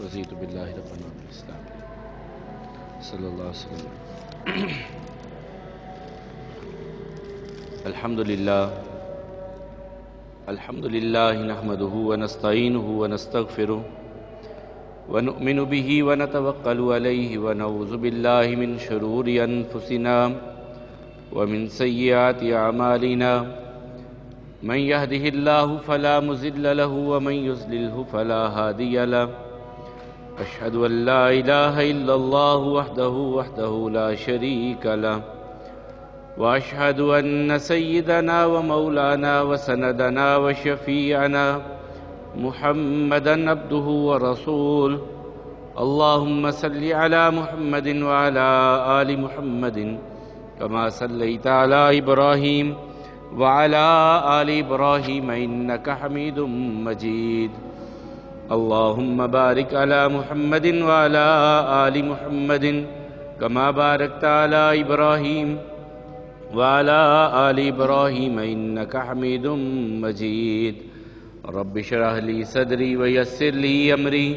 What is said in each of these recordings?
رضیت باللہ ربنا بالاسلام صلی اللہ علیہ وسلم. الحمدللہ نحمده ونستعینه ونستغفره ونؤمن به ونتوکل علیہ ونعوذ باللہ من شرور انفسنا ومن سیئات اعمالنا من يهده الله فلا مضل له ومن يضلل فلا هادي له. أشهد أن لا إله إلا الله وحده لا شريك له وأشهد أن سيدنا ومولانا وسندنا وشفيعنا محمدا عبده ورسوله. اللهم صل على محمد وعلى آل محمد كما صليت على إبراهيم وعلى آل إبراهيم إنك حميد مجيد. اللهم بارك على محمد وعلى آل محمد كما باركت على إبراهيم وعلى آل إبراهيم إنك حميد مجيد. رب اشرح لي صدري ويسر لي أمري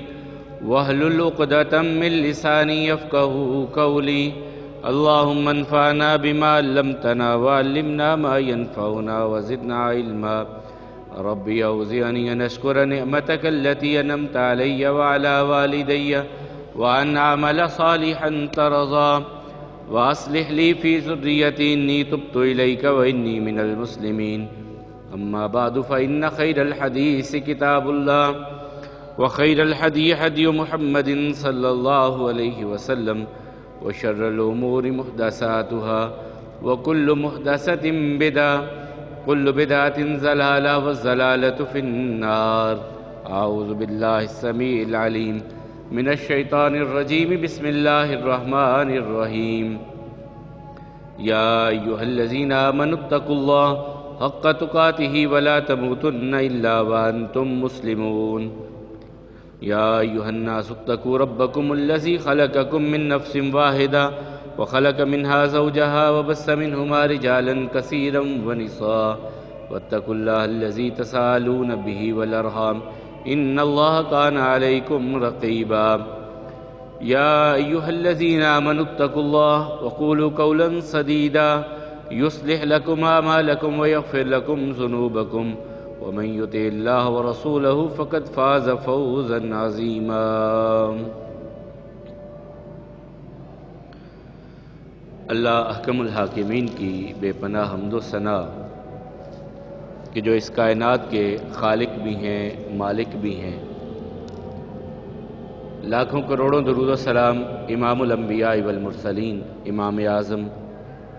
واحلل عقدة من لساني يفقهوا قولي. اللهم انفعنا بما علمتنا وعلمنا ما ينفعنا وزدنا علما. ربي أوزعني أن أشكر نعمتك التي أنعمت علي وعلى والدي وأن أعمل صالحا ترضى وأصلح لي في ذريتي إني تبت إليك وإني من المسلمين. أما بعد فإن خير الحديث كتاب الله وخير الهدي هدي محمد صلى الله عليه وسلم وشر الأمور محدثاتها وكل محدثة بدعة كل بدعة ضلالة والضلالة في النار. أعوذ بالله السميع العليم من الشيطان الرجيم. بسم الله الرحمن الرحيم. يا أيها الذين آمنوا اتقوا الله حق تقاته ولا تموتن إلا وأنتم مسلمون. يا أيها الناس اتقوا ربكم الذي خلقكم من نفس واحدة وخلق منها زوجها وبث منهما رجالا كثيرا ونساء واتقوا الله الذي تساءلون به والأرحام إن الله كان عليكم رقيبا. يا أيها الذين آمنوا اتقوا الله وقولوا قولا سديدا يصلح لكم أعمالكم ويغفر لكم ذنوبكم ومن يطع الله ورسوله فقد فاز فوزا عظيما. اللہ احکم الحاکمین کی بے پناہ حمد و ثنا کہ جو اس کائنات کے خالق بھی ہیں مالک بھی ہیں. لاکھوں کروڑوں درود و سلام امام الانبیاء والمرسلین امام اعظم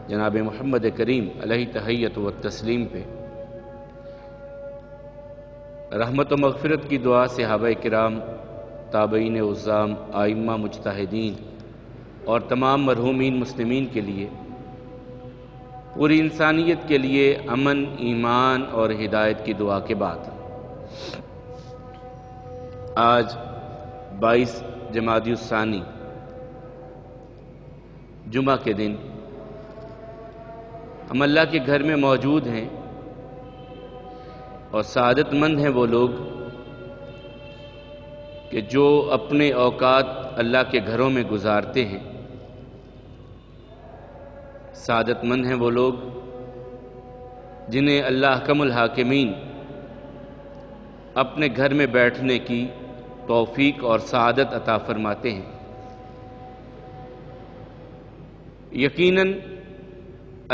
جناب محمد کریم علیہ تحیت و تسلیم پہ. رحمت و مغفرت کی دعا صحابہ کرام تابعین عظام ائمہ مجتہدین اور تمام مرحومین مسلمین کے لیے پوری انسانیت کے لیے امن ایمان اور ہدایت کی دعا کے بعد آج 22 جمادی الثانی جمعہ کے دن ہم اللہ کے گھر میں موجود ہیں اور سعادت مند ہیں وہ لوگ کہ جو اپنے اوقات اللہ کے گھروں میں گزارتے ہیں. سعادت مند ہیں وہ لوگ جنہیں اللہ احکم الحاکمین اپنے گھر میں بیٹھنے کی توفیق اور سعادت عطا فرماتے ہیں. یقیناً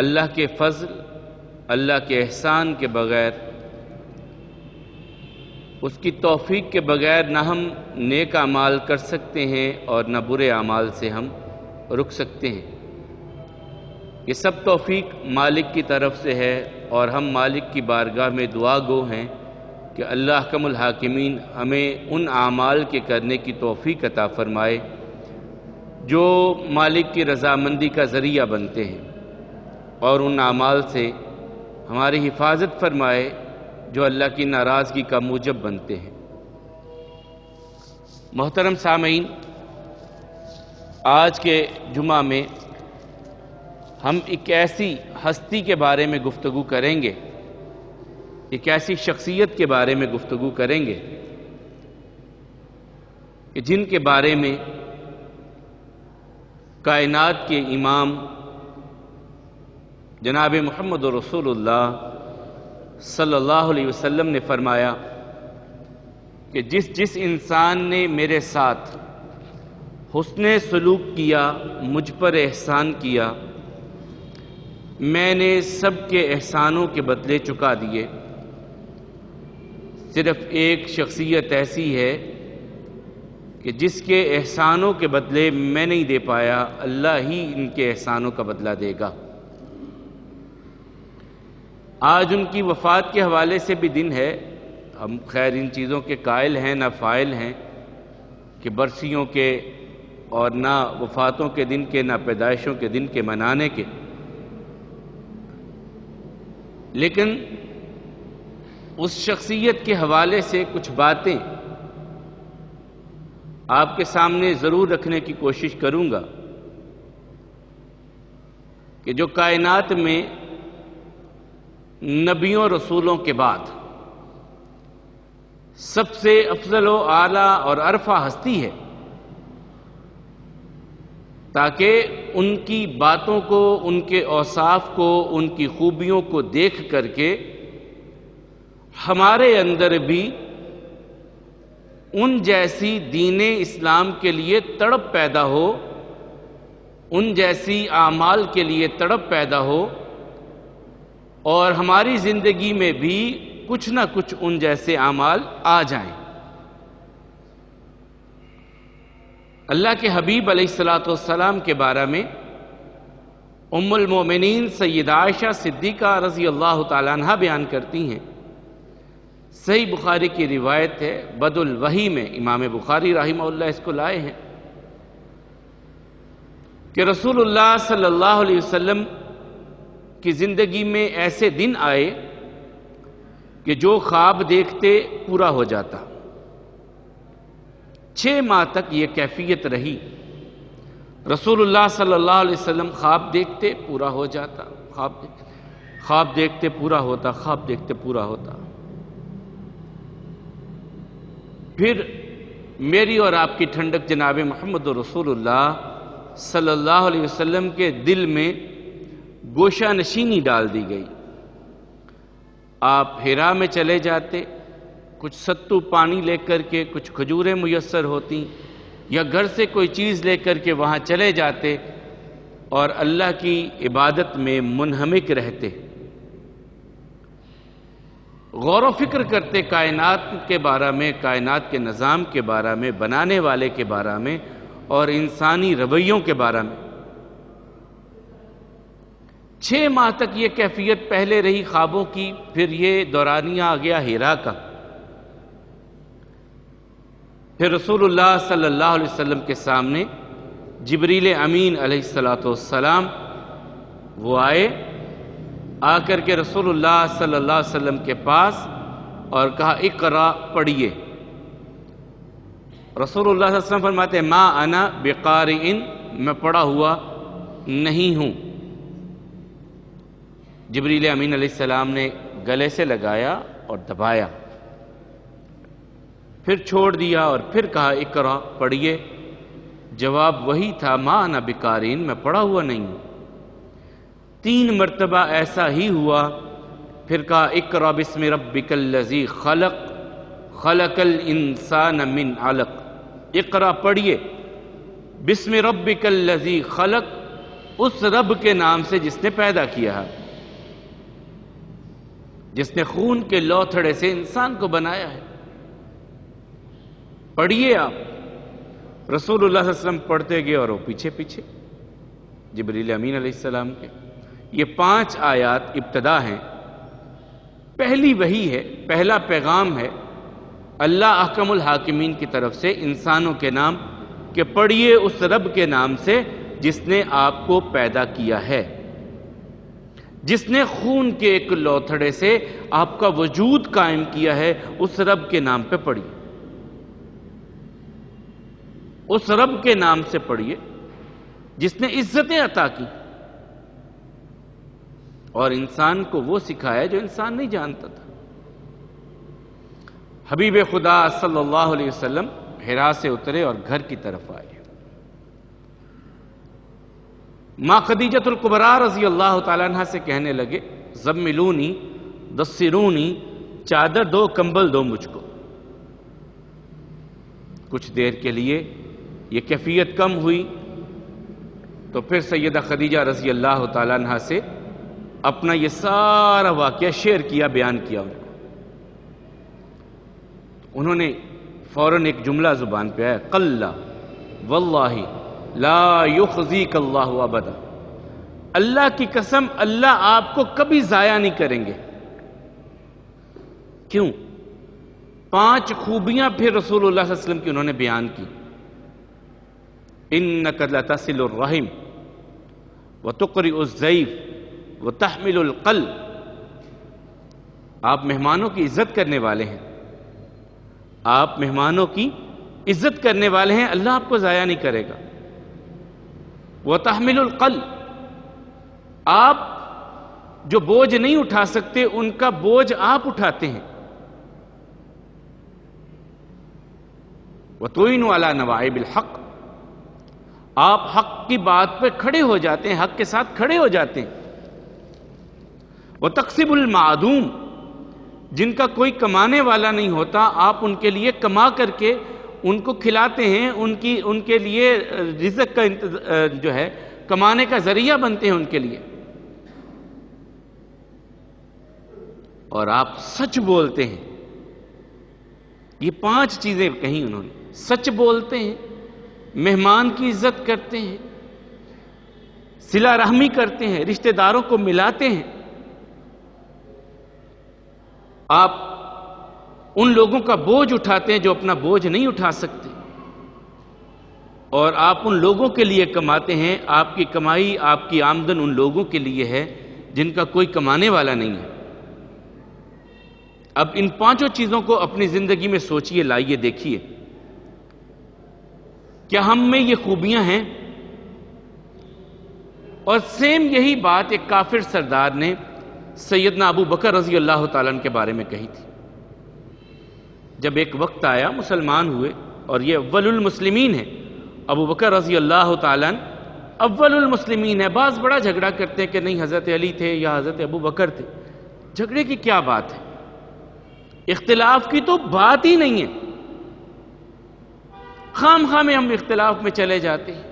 اللہ کے فضل اللہ کے احسان کے بغیر اس کی توفیق کے بغیر نہ ہم نیک اعمال کر سکتے ہیں اور نہ برے اعمال سے ہم رک سکتے ہیں. یہ سب توفیق مالک کی طرف سے ہے اور ہم مالک کی بارگاہ میں دعا گو ہیں کہ اللہ احکم الحاکمین ہمیں ان اعمال کے کرنے کی توفیق عطا فرمائے جو مالک کی رضامندی کا ذریعہ بنتے ہیں اور ان اعمال سے ہماری حفاظت فرمائے جو اللہ کی ناراضگی کا موجب بنتے ہیں. محترم سامعین، آج کے جمعہ میں ہم ایک ایسی ہستی کے بارے میں گفتگو کریں گے ایک ایسی شخصیت کے بارے میں گفتگو کریں گے کہ جن کے بارے میں کائنات کے امام جناب محمد رسول اللہ صلی اللہ علیہ وسلم نے فرمایا کہ جس انسان نے میرے ساتھ حسن سلوک کیا، مجھ پر احسان کیا، میں نے سب کے احسانوں کے بدلے چکا دیے، صرف ایک شخصیت ایسی ہے کہ جس کے احسانوں کے بدلے میں نہیں دے پایا، اللہ ہی ان کے احسانوں کا بدلہ دے گا۔ آج ان کی وفات کے حوالے سے بھی دن ہے، ہم خیر ان چیزوں کے قائل ہیں نہ فاعل ہیں کہ برسیوں کے اور نہ وفاتوں کے دن کے نہ پیدائشوں کے دن کے منانے کے، لیکن اس شخصیت کے حوالے سے کچھ باتیں آپ کے سامنے ضرور رکھنے کی کوشش کروں گا کہ جو کائنات میں نبیوں رسولوں کے بعد سب سے افضل و اعلیٰ اور عرفہ ہستی ہے، تاکہ ان کی باتوں کو، ان کے اوصاف کو، ان کی خوبیوں کو دیکھ کر کے ہمارے اندر بھی ان جیسی دین اسلام کے لیے تڑپ پیدا ہو، ان جیسی اعمال کے لیے تڑپ پیدا ہو، اور ہماری زندگی میں بھی کچھ نہ کچھ ان جیسے اعمال آ جائیں۔ اللہ کے حبیب علیہ الصلوۃ والسلام کے بارے میں ام المومنین سیدہ عائشہ صدیقہ رضی اللہ تعالیٰ عنہ بیان کرتی ہیں، صحیح بخاری کی روایت ہے، بدء الوحی میں امام بخاری رحمہ اللہ اس کو لائے ہیں کہ رسول اللہ صلی اللہ علیہ وسلم کی زندگی میں ایسے دن آئے کہ جو خواب دیکھتے پورا ہو جاتا۔ 6 ماہ تک یہ کیفیت رہی، رسول اللہ صلی اللہ علیہ وسلم خواب دیکھتے پورا ہو جاتا، خواب دیکھتے پورا ہوتا، خواب دیکھتے پورا ہوتا۔ پھر میری اور آپ کی ٹھنڈک جناب محمد رسول اللہ صلی اللہ علیہ وسلم کے دل میں گوشہ نشینی ڈال دی گئی۔ آپ حرا میں چلے جاتے، کچھ ستو پانی لے کر کے، کچھ کھجوریں میسر ہوتی، یا گھر سے کوئی چیز لے کر کے وہاں چلے جاتے اور اللہ کی عبادت میں منہمک رہتے، غور و فکر کرتے کائنات کے بارے میں، کائنات کے نظام کے بارے میں، بنانے والے کے بارے میں اور انسانی رویوں کے بارے میں۔ 6 ماہ تک یہ کیفیت پہلے رہی خوابوں کی، پھر یہ دورانیہ آ گیا حرا کا۔ پھر رسول اللہ صلی اللہ علیہ وسلم کے سامنے جبریل امین علیہ السلام وہ آئے، آ کر کے رسول اللہ صلی اللہ علیہ وسلم کے پاس اور کہا اقرا پڑھیے۔ رسول اللہ صلی اللہ علیہ وسلم فرماتے ہیں ما انا بقارئ، میں پڑھا ہوا نہیں ہوں۔ جبریل امین علیہ السلام نے گلے سے لگایا اور دبایا، پھر چھوڑ دیا اور پھر کہا اقرا پڑھیے۔ جواب وہی تھا ما انا بقارئ، میں پڑھا ہوا نہیں ہوں۔ 3 مرتبہ ایسا ہی ہوا، پھر کہا اقرا بسم ربک الذی خلق خلق الانسان من علق، اقرا پڑھیے بسم ربک الذی خلق، اس رب کے نام سے جس نے پیدا کیا ہے، جس نے خون کے لوتھڑے سے انسان کو بنایا ہے، پڑھیے آپ۔ رسول اللہ صلی اللہ علیہ وسلم پڑھتے گئے اور وہ پیچھے پیچھے جبریل امین علیہ السلام کے۔ یہ 5 آیات ابتدا ہیں، پہلی وحی ہے، پہلا پیغام ہے اللہ احکم الحاکمین کی طرف سے انسانوں کے نام کہ پڑھیے اس رب کے نام سے جس نے آپ کو پیدا کیا ہے، جس نے خون کے ایک لوتھڑے سے آپ کا وجود قائم کیا ہے، اس رب کے نام پہ پڑھیے، اس رب کے نام سے پڑھیے جس نے عزتیں عطا کی اور انسان کو وہ سکھایا جو انسان نہیں جانتا تھا۔ حبیب خدا صلی اللہ علیہ وسلم حرا سے اترے اور گھر کی طرف آئے۔ ماں خدیجۃ الکبریٰ رضی اللہ تعالیٰ عنہ سے کہنے لگے زملونی دثرونی، چادر دو، کمبل دو مجھ کو۔ کچھ دیر کے لیے یہ کیفیت کم ہوئی تو پھر سیدہ خدیجہ رضی اللہ تعالیٰ عنہ سے اپنا یہ سارا واقعہ شیئر کیا، بیان کیا ان کو۔ انہوں نے فوراً ایک جملہ زبان پہ آیا، قل واللہ لا یخزیک اللہ ابدا، اللہ کی قسم اللہ آپ کو کبھی ضائع نہیں کریں گے۔ کیوں؟ 5 خوبیاں پھر رسول اللہ صلی اللہ علیہ وسلم کی انہوں نے بیان کی۔ انک لتصل الرحم وتقرئ الضیف وتحمل القلب، آپ مہمانوں کی عزت کرنے والے ہیں، آپ مہمانوں کی عزت کرنے والے ہیں، اللہ آپ کو ضائع نہیں کرے گا۔ وتحمل القلب، آپ جو بوجھ نہیں اٹھا سکتے ان کا بوجھ آپ اٹھاتے ہیں۔ وتعین علی نوائب الحق، آپ حق کی بات پہ کھڑے ہو جاتے ہیں، حق کے ساتھ کھڑے ہو جاتے ہیں۔ وتکسب المعدوم، جن کا کوئی کمانے والا نہیں ہوتا آپ ان کے لیے کما کر کے ان کو کھلاتے ہیں، ان کے لیے رزق کا جو ہے کمانے کا ذریعہ بنتے ہیں ان کے لیے۔ اور آپ سچ بولتے ہیں، یہ 5 چیزیں کہیں انہوں نے۔ سچ بولتے ہیں، مہمان کی عزت کرتے ہیں، صلہ رحمی کرتے ہیں، رشتہ داروں کو ملاتے ہیں، آپ ان لوگوں کا بوجھ اٹھاتے ہیں جو اپنا بوجھ نہیں اٹھا سکتے، اور آپ ان لوگوں کے لیے کماتے ہیں، آپ کی کمائی، آپ کی آمدن ان لوگوں کے لیے ہے جن کا کوئی کمانے والا نہیں ہے۔ اب ان 5 چیزوں کو اپنی زندگی میں سوچئے، لائیے، دیکھیے کیا ہم میں یہ خوبیاں ہیں؟ اور سیم یہی بات ایک کافر سردار نے سیدنا ابو بکر رضی اللہ تعالیٰ عنہ کے بارے میں کہی تھی۔ جب ایک وقت آیا، مسلمان ہوئے، اور یہ اول المسلمین ہیں، ابو بکر رضی اللہ تعالیٰ عنہ اول المسلمین ہے۔ بعض بڑا جھگڑا کرتے ہیں کہ نہیں حضرت علی تھے یا حضرت ابو بکر تھے، جھگڑے کی کیا بات ہے، اختلاف کی تو بات ہی نہیں ہے، خام میں ہم اختلاف میں چلے جاتے ہیں۔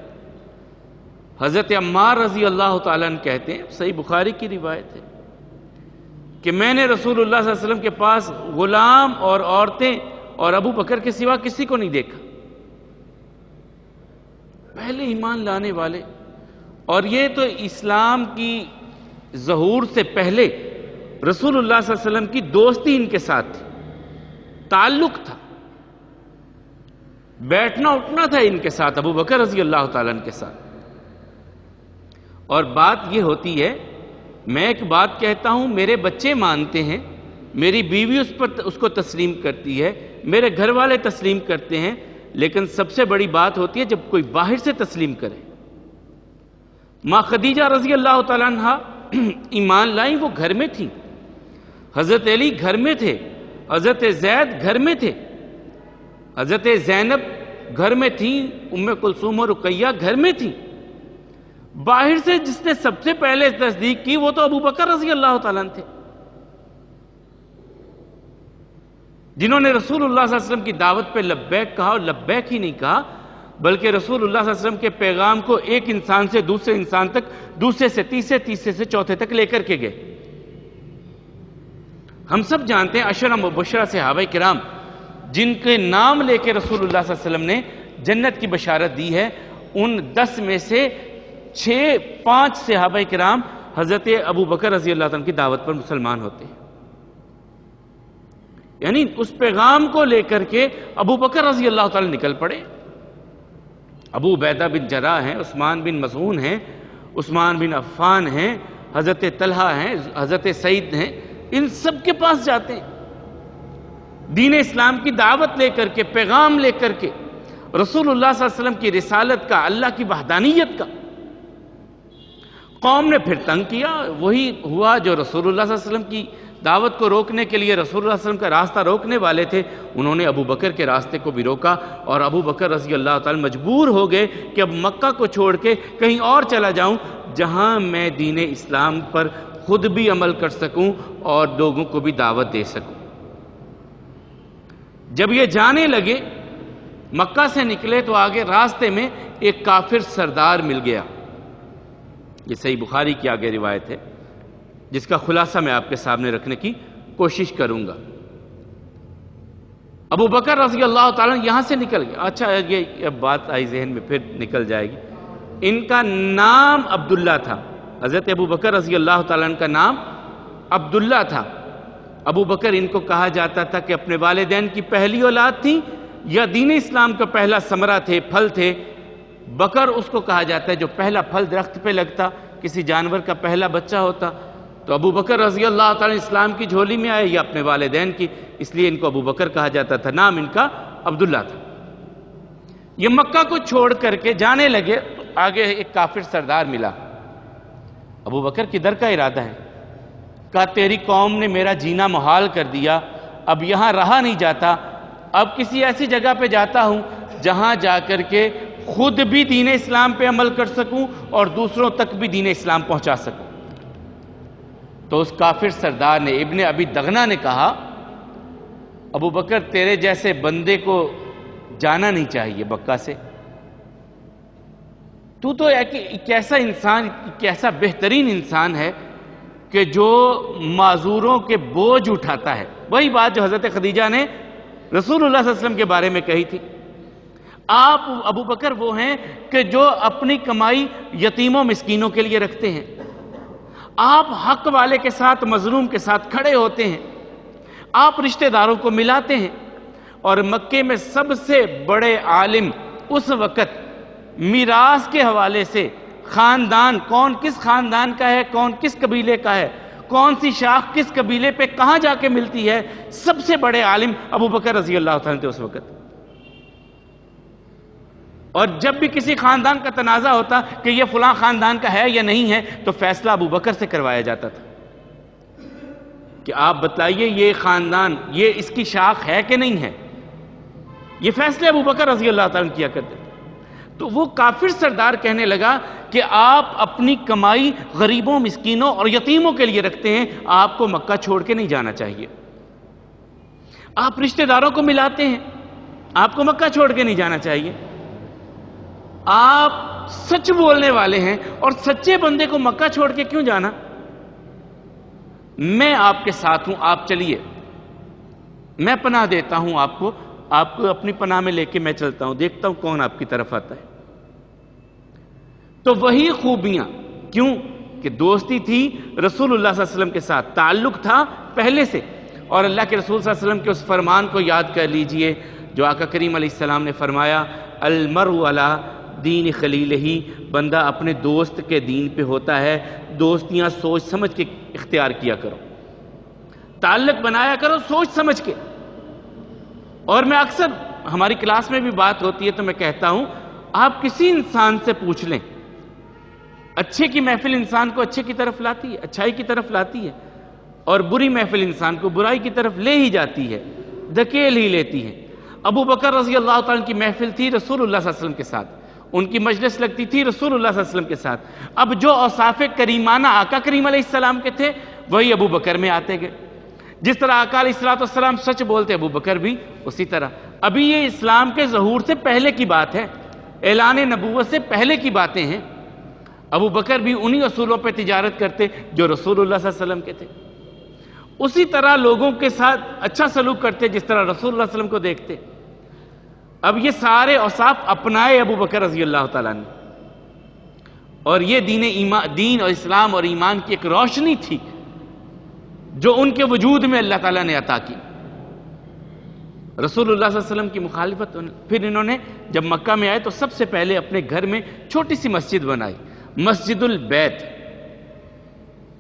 حضرت عمار رضی اللہ تعالیٰ عنہ کہتے ہیں، صحیح بخاری کی روایت ہے، کہ میں نے رسول اللہ صلی اللہ علیہ وسلم کے پاس غلام اور عورتیں اور ابو بکر کے سوا کسی کو نہیں دیکھا، پہلے ایمان لانے والے۔ اور یہ تو اسلام کی ظہور سے پہلے رسول اللہ صلی اللہ علیہ وسلم کی دوستی ان کے ساتھ تھی، تعلق تھا، بیٹھنا اٹھنا تھا ان کے ساتھ، ابو بکر رضی اللہ تعالیٰ عنہ کے ساتھ۔ اور بات یہ ہوتی ہے، میں ایک بات کہتا ہوں، میرے بچے مانتے ہیں، میری بیوی اس کو تسلیم کرتی ہے، میرے گھر والے تسلیم کرتے ہیں، لیکن سب سے بڑی بات ہوتی ہے جب کوئی باہر سے تسلیم کرے۔ ماں خدیجہ رضی اللہ تعالیٰ عنہ ایمان لائیں، وہ گھر میں تھیں، حضرت علی گھر میں تھے، حضرت زید گھر میں تھے، حضرت زینب گھر میں تھیں، ام کلثوم اور رقیہ گھر میں تھیں۔ باہر سے جس نے سب سے پہلے تصدیق کی وہ تو ابو بکر رضی اللہ تعالیٰ عنہ تھے، جنہوں نے رسول اللہ صلی اللہ علیہ وسلم کی دعوت پہ لبیک کہا، اور لبیک ہی نہیں کہا بلکہ رسول اللہ صلی اللہ علیہ وسلم کے پیغام کو ایک انسان سے دوسرے انسان تک، دوسرے سے تیسرے، تیسرے سے چوتھے تک لے کر کے گئے۔ ہم سب جانتے ہیں عشرہ مبشرہ صحابہ کرام جن کے نام لے کے رسول اللہ صلی اللہ علیہ وسلم نے جنت کی بشارت دی ہے، ان 10 میں سے 5 صحابہ کرام حضرت ابو بکر رضی اللہ عنہ کی دعوت پر مسلمان ہوتے ہیں۔ یعنی اس پیغام کو لے کر کے ابو بکر رضی اللہ تعالی نکل پڑے۔ ابو عبیدہ بن جراح ہیں، عثمان بن مظعون ہیں، عثمان بن عفان ہیں، حضرت طلحہ ہیں، حضرت سعید ہیں، ان سب کے پاس جاتے ہیں، دین اسلام کی دعوت لے کر کے، پیغام لے کر کے، رسول اللہ صلی اللہ علیہ وسلم کی رسالت کا، اللہ کی وحدانیت کا۔ قوم نے پھر تنگ کیا، وہی ہوا جو رسول اللہ صلی اللہ علیہ وسلم کی دعوت کو روکنے کے لیے رسول اللہ صلی اللہ علیہ وسلم کا راستہ روکنے والے تھے، انہوں نے ابو بکر کے راستے کو بھی روکا، اور ابو بکر رضی اللہ تعالیٰ مجبور ہو گئے کہ اب مکہ کو چھوڑ کے کہیں اور چلا جاؤں جہاں میں دین اسلام پر خود بھی عمل کر سکوں اور لوگوں کو بھی دعوت دے سکوں۔ جب یہ جانے لگے، مکہ سے نکلے تو آگے راستے میں ایک کافر سردار مل گیا۔ یہ صحیح بخاری کی آگے روایت ہے، جس کا خلاصہ میں آپ کے سامنے رکھنے کی کوشش کروں گا۔ ابو بکر رضی اللہ تعالیٰ یہاں سے نکل گیا۔ اچھا، یہ بات آئی ذہن میں، پھر نکل جائے گی۔ ان کا نام عبداللہ تھا، حضرت ابو بکر رضی اللہ تعالیٰ کا نام عبداللہ تھا۔ ابو بکر ان کو کہا جاتا تھا کہ اپنے والدین کی پہلی اولاد تھی یا دین اسلام کا پہلا ثمرہ تھے، پھل تھے۔ بکر اس کو کہا جاتا ہے جو پہلا پھل درخت پہ لگتا، کسی جانور کا پہلا بچہ ہوتا۔ تو ابو بکر رضی اللہ تعالیٰ اسلام کی جھولی میں آئے یا اپنے والدین کی، اس لیے ان کو ابو بکر کہا جاتا تھا، نام ان کا عبداللہ تھا۔ یہ مکہ کو چھوڑ کر کے جانے لگے تو آگے ایک کافر سردار ملا۔ ابو بکر کدھر کا ارادہ ہے؟ کہا تیری قوم نے میرا جینا محال کر دیا، اب یہاں رہا نہیں جاتا، اب کسی ایسی جگہ پہ جاتا ہوں جہاں جا کر کے خود بھی دین اسلام پہ عمل کر سکوں اور دوسروں تک بھی دین اسلام پہنچا سکوں۔ تو اس کافر سردار نے، ابن ابی دغنہ نے کہا ابو بکر تیرے جیسے بندے کو جانا نہیں چاہیے مکہ سے، تو ایک ایسا انسان، ایک ایسا بہترین انسان ہے کہ جو معذوروں کے بوجھ اٹھاتا ہے۔ وہی بات جو حضرت خدیجہ نے رسول اللہ صلی اللہ علیہ وسلم کے بارے میں کہی تھی، آپ ابو بکر وہ ہیں کہ جو اپنی کمائی یتیموں مسکینوں کے لیے رکھتے ہیں، آپ حق والے کے ساتھ مظلوم کے ساتھ کھڑے ہوتے ہیں، آپ رشتہ داروں کو ملاتے ہیں۔ اور مکے میں سب سے بڑے عالم اس وقت میراث کے حوالے سے خاندان، کون کس خاندان کا ہے، کون کس قبیلے کا ہے، کون سی شاخ کس قبیلے پہ کہاں جا کے ملتی ہے، سب سے بڑے عالم ابو بکر رضی اللہ تعالیٰ تھے اس وقت۔ اور جب بھی کسی خاندان کا تنازع ہوتا کہ یہ فلاں خاندان کا ہے یا نہیں ہے تو فیصلہ ابو بکر سے کروایا جاتا تھا کہ آپ بتلائیے یہ خاندان، یہ اس کی شاخ ہے کہ نہیں ہے۔ یہ فیصلے ابو بکر رضی اللہ تعالیٰ کیا کرتے تھے۔ تو وہ کافر سردار کہنے لگا کہ آپ اپنی کمائی غریبوں، مسکینوں اور یتیموں کے لیے رکھتے ہیں، آپ کو مکہ چھوڑ کے نہیں جانا چاہیے۔ آپ رشتہ داروں کو ملاتے ہیں، آپ کو مکہ چھوڑ کے نہیں جانا چاہیے۔ آپ سچ بولنے والے ہیں اور سچے بندے کو مکہ چھوڑ کے کیوں جانا؟ میں آپ کے ساتھ ہوں، آپ چلیے، میں پناہ دیتا ہوں آپ کو اپنی پناہ میں لے کے میں چلتا ہوں، دیکھتا ہوں کون آپ کی طرف آتا ہے۔ تو وہی خوبیاں، کیوں کہ دوستی تھی رسول اللہ صلی اللہ علیہ وسلم کے ساتھ، تعلق تھا پہلے سے، اور اللہ کے رسول صلی اللہ علیہ وسلم کے اس فرمان کو یاد کر لیجئے جو آقا کریم علیہ السلام نے فرمایا، المرء علی دین خلیلہ، بندہ اپنے دوست کے دین پہ ہوتا ہے، دوستیاں سوچ سمجھ کے اختیار کیا کرو، تعلق بنایا کرو سوچ سمجھ کے۔ اور میں اکثر ہماری کلاس میں بھی بات ہوتی ہے تو میں کہتا ہوں آپ کسی انسان سے پوچھ لیں، اچھے کی محفل انسان کو اچھے کی طرف لاتی ہے، اچھائی کی طرف لاتی ہے، اور بری محفل انسان کو برائی کی طرف لے ہی جاتی ہے، دھکیل ہی لیتی ہے۔ ابو بکر رضی اللہ تعالیٰ کی محفل تھی رسول اللہ صلی اللہ علیہ وسلم کے ساتھ، ان کی مجلس لگتی تھی رسول اللہ صلی اللہ علیہ وسلم کے ساتھ۔ اب جو اوصاف کریمانہ آقا کریم علیہ السلام کے تھے وہی ابو بکر میں آتے گئے، جس طرح آقا علیہ السلام سچ بولتے ابو بکر بھی اسی طرح۔ ابھی یہ اسلام کے ظہور سے پہلے کی بات ہے، اعلان نبوت سے پہلے کی باتیں ہیں۔ ابو بکر بھی انہی اصولوں پہ تجارت کرتے جو رسول اللہ صلی اللہ علیہ وسلم کے تھے، اسی طرح لوگوں کے ساتھ اچھا سلوک کرتے جس طرح رسول اللہ صلی اللہ علیہ وسلم کو دیکھتے۔ اب یہ سارے اوصاف اپنائے ابو بکر رضی اللہ تعالیٰ نے، اور یہ دین اور اسلام اور ایمان کی ایک روشنی تھی جو ان کے وجود میں اللہ تعالیٰ نے عطا کی۔ رسول اللہ صلی اللہ علیہ وسلم کی مخالفت، پھر انہوں نے جب مکہ میں آئے تو سب سے پہلے اپنے گھر میں چھوٹی سی مسجد بنائی، مسجد البیت۔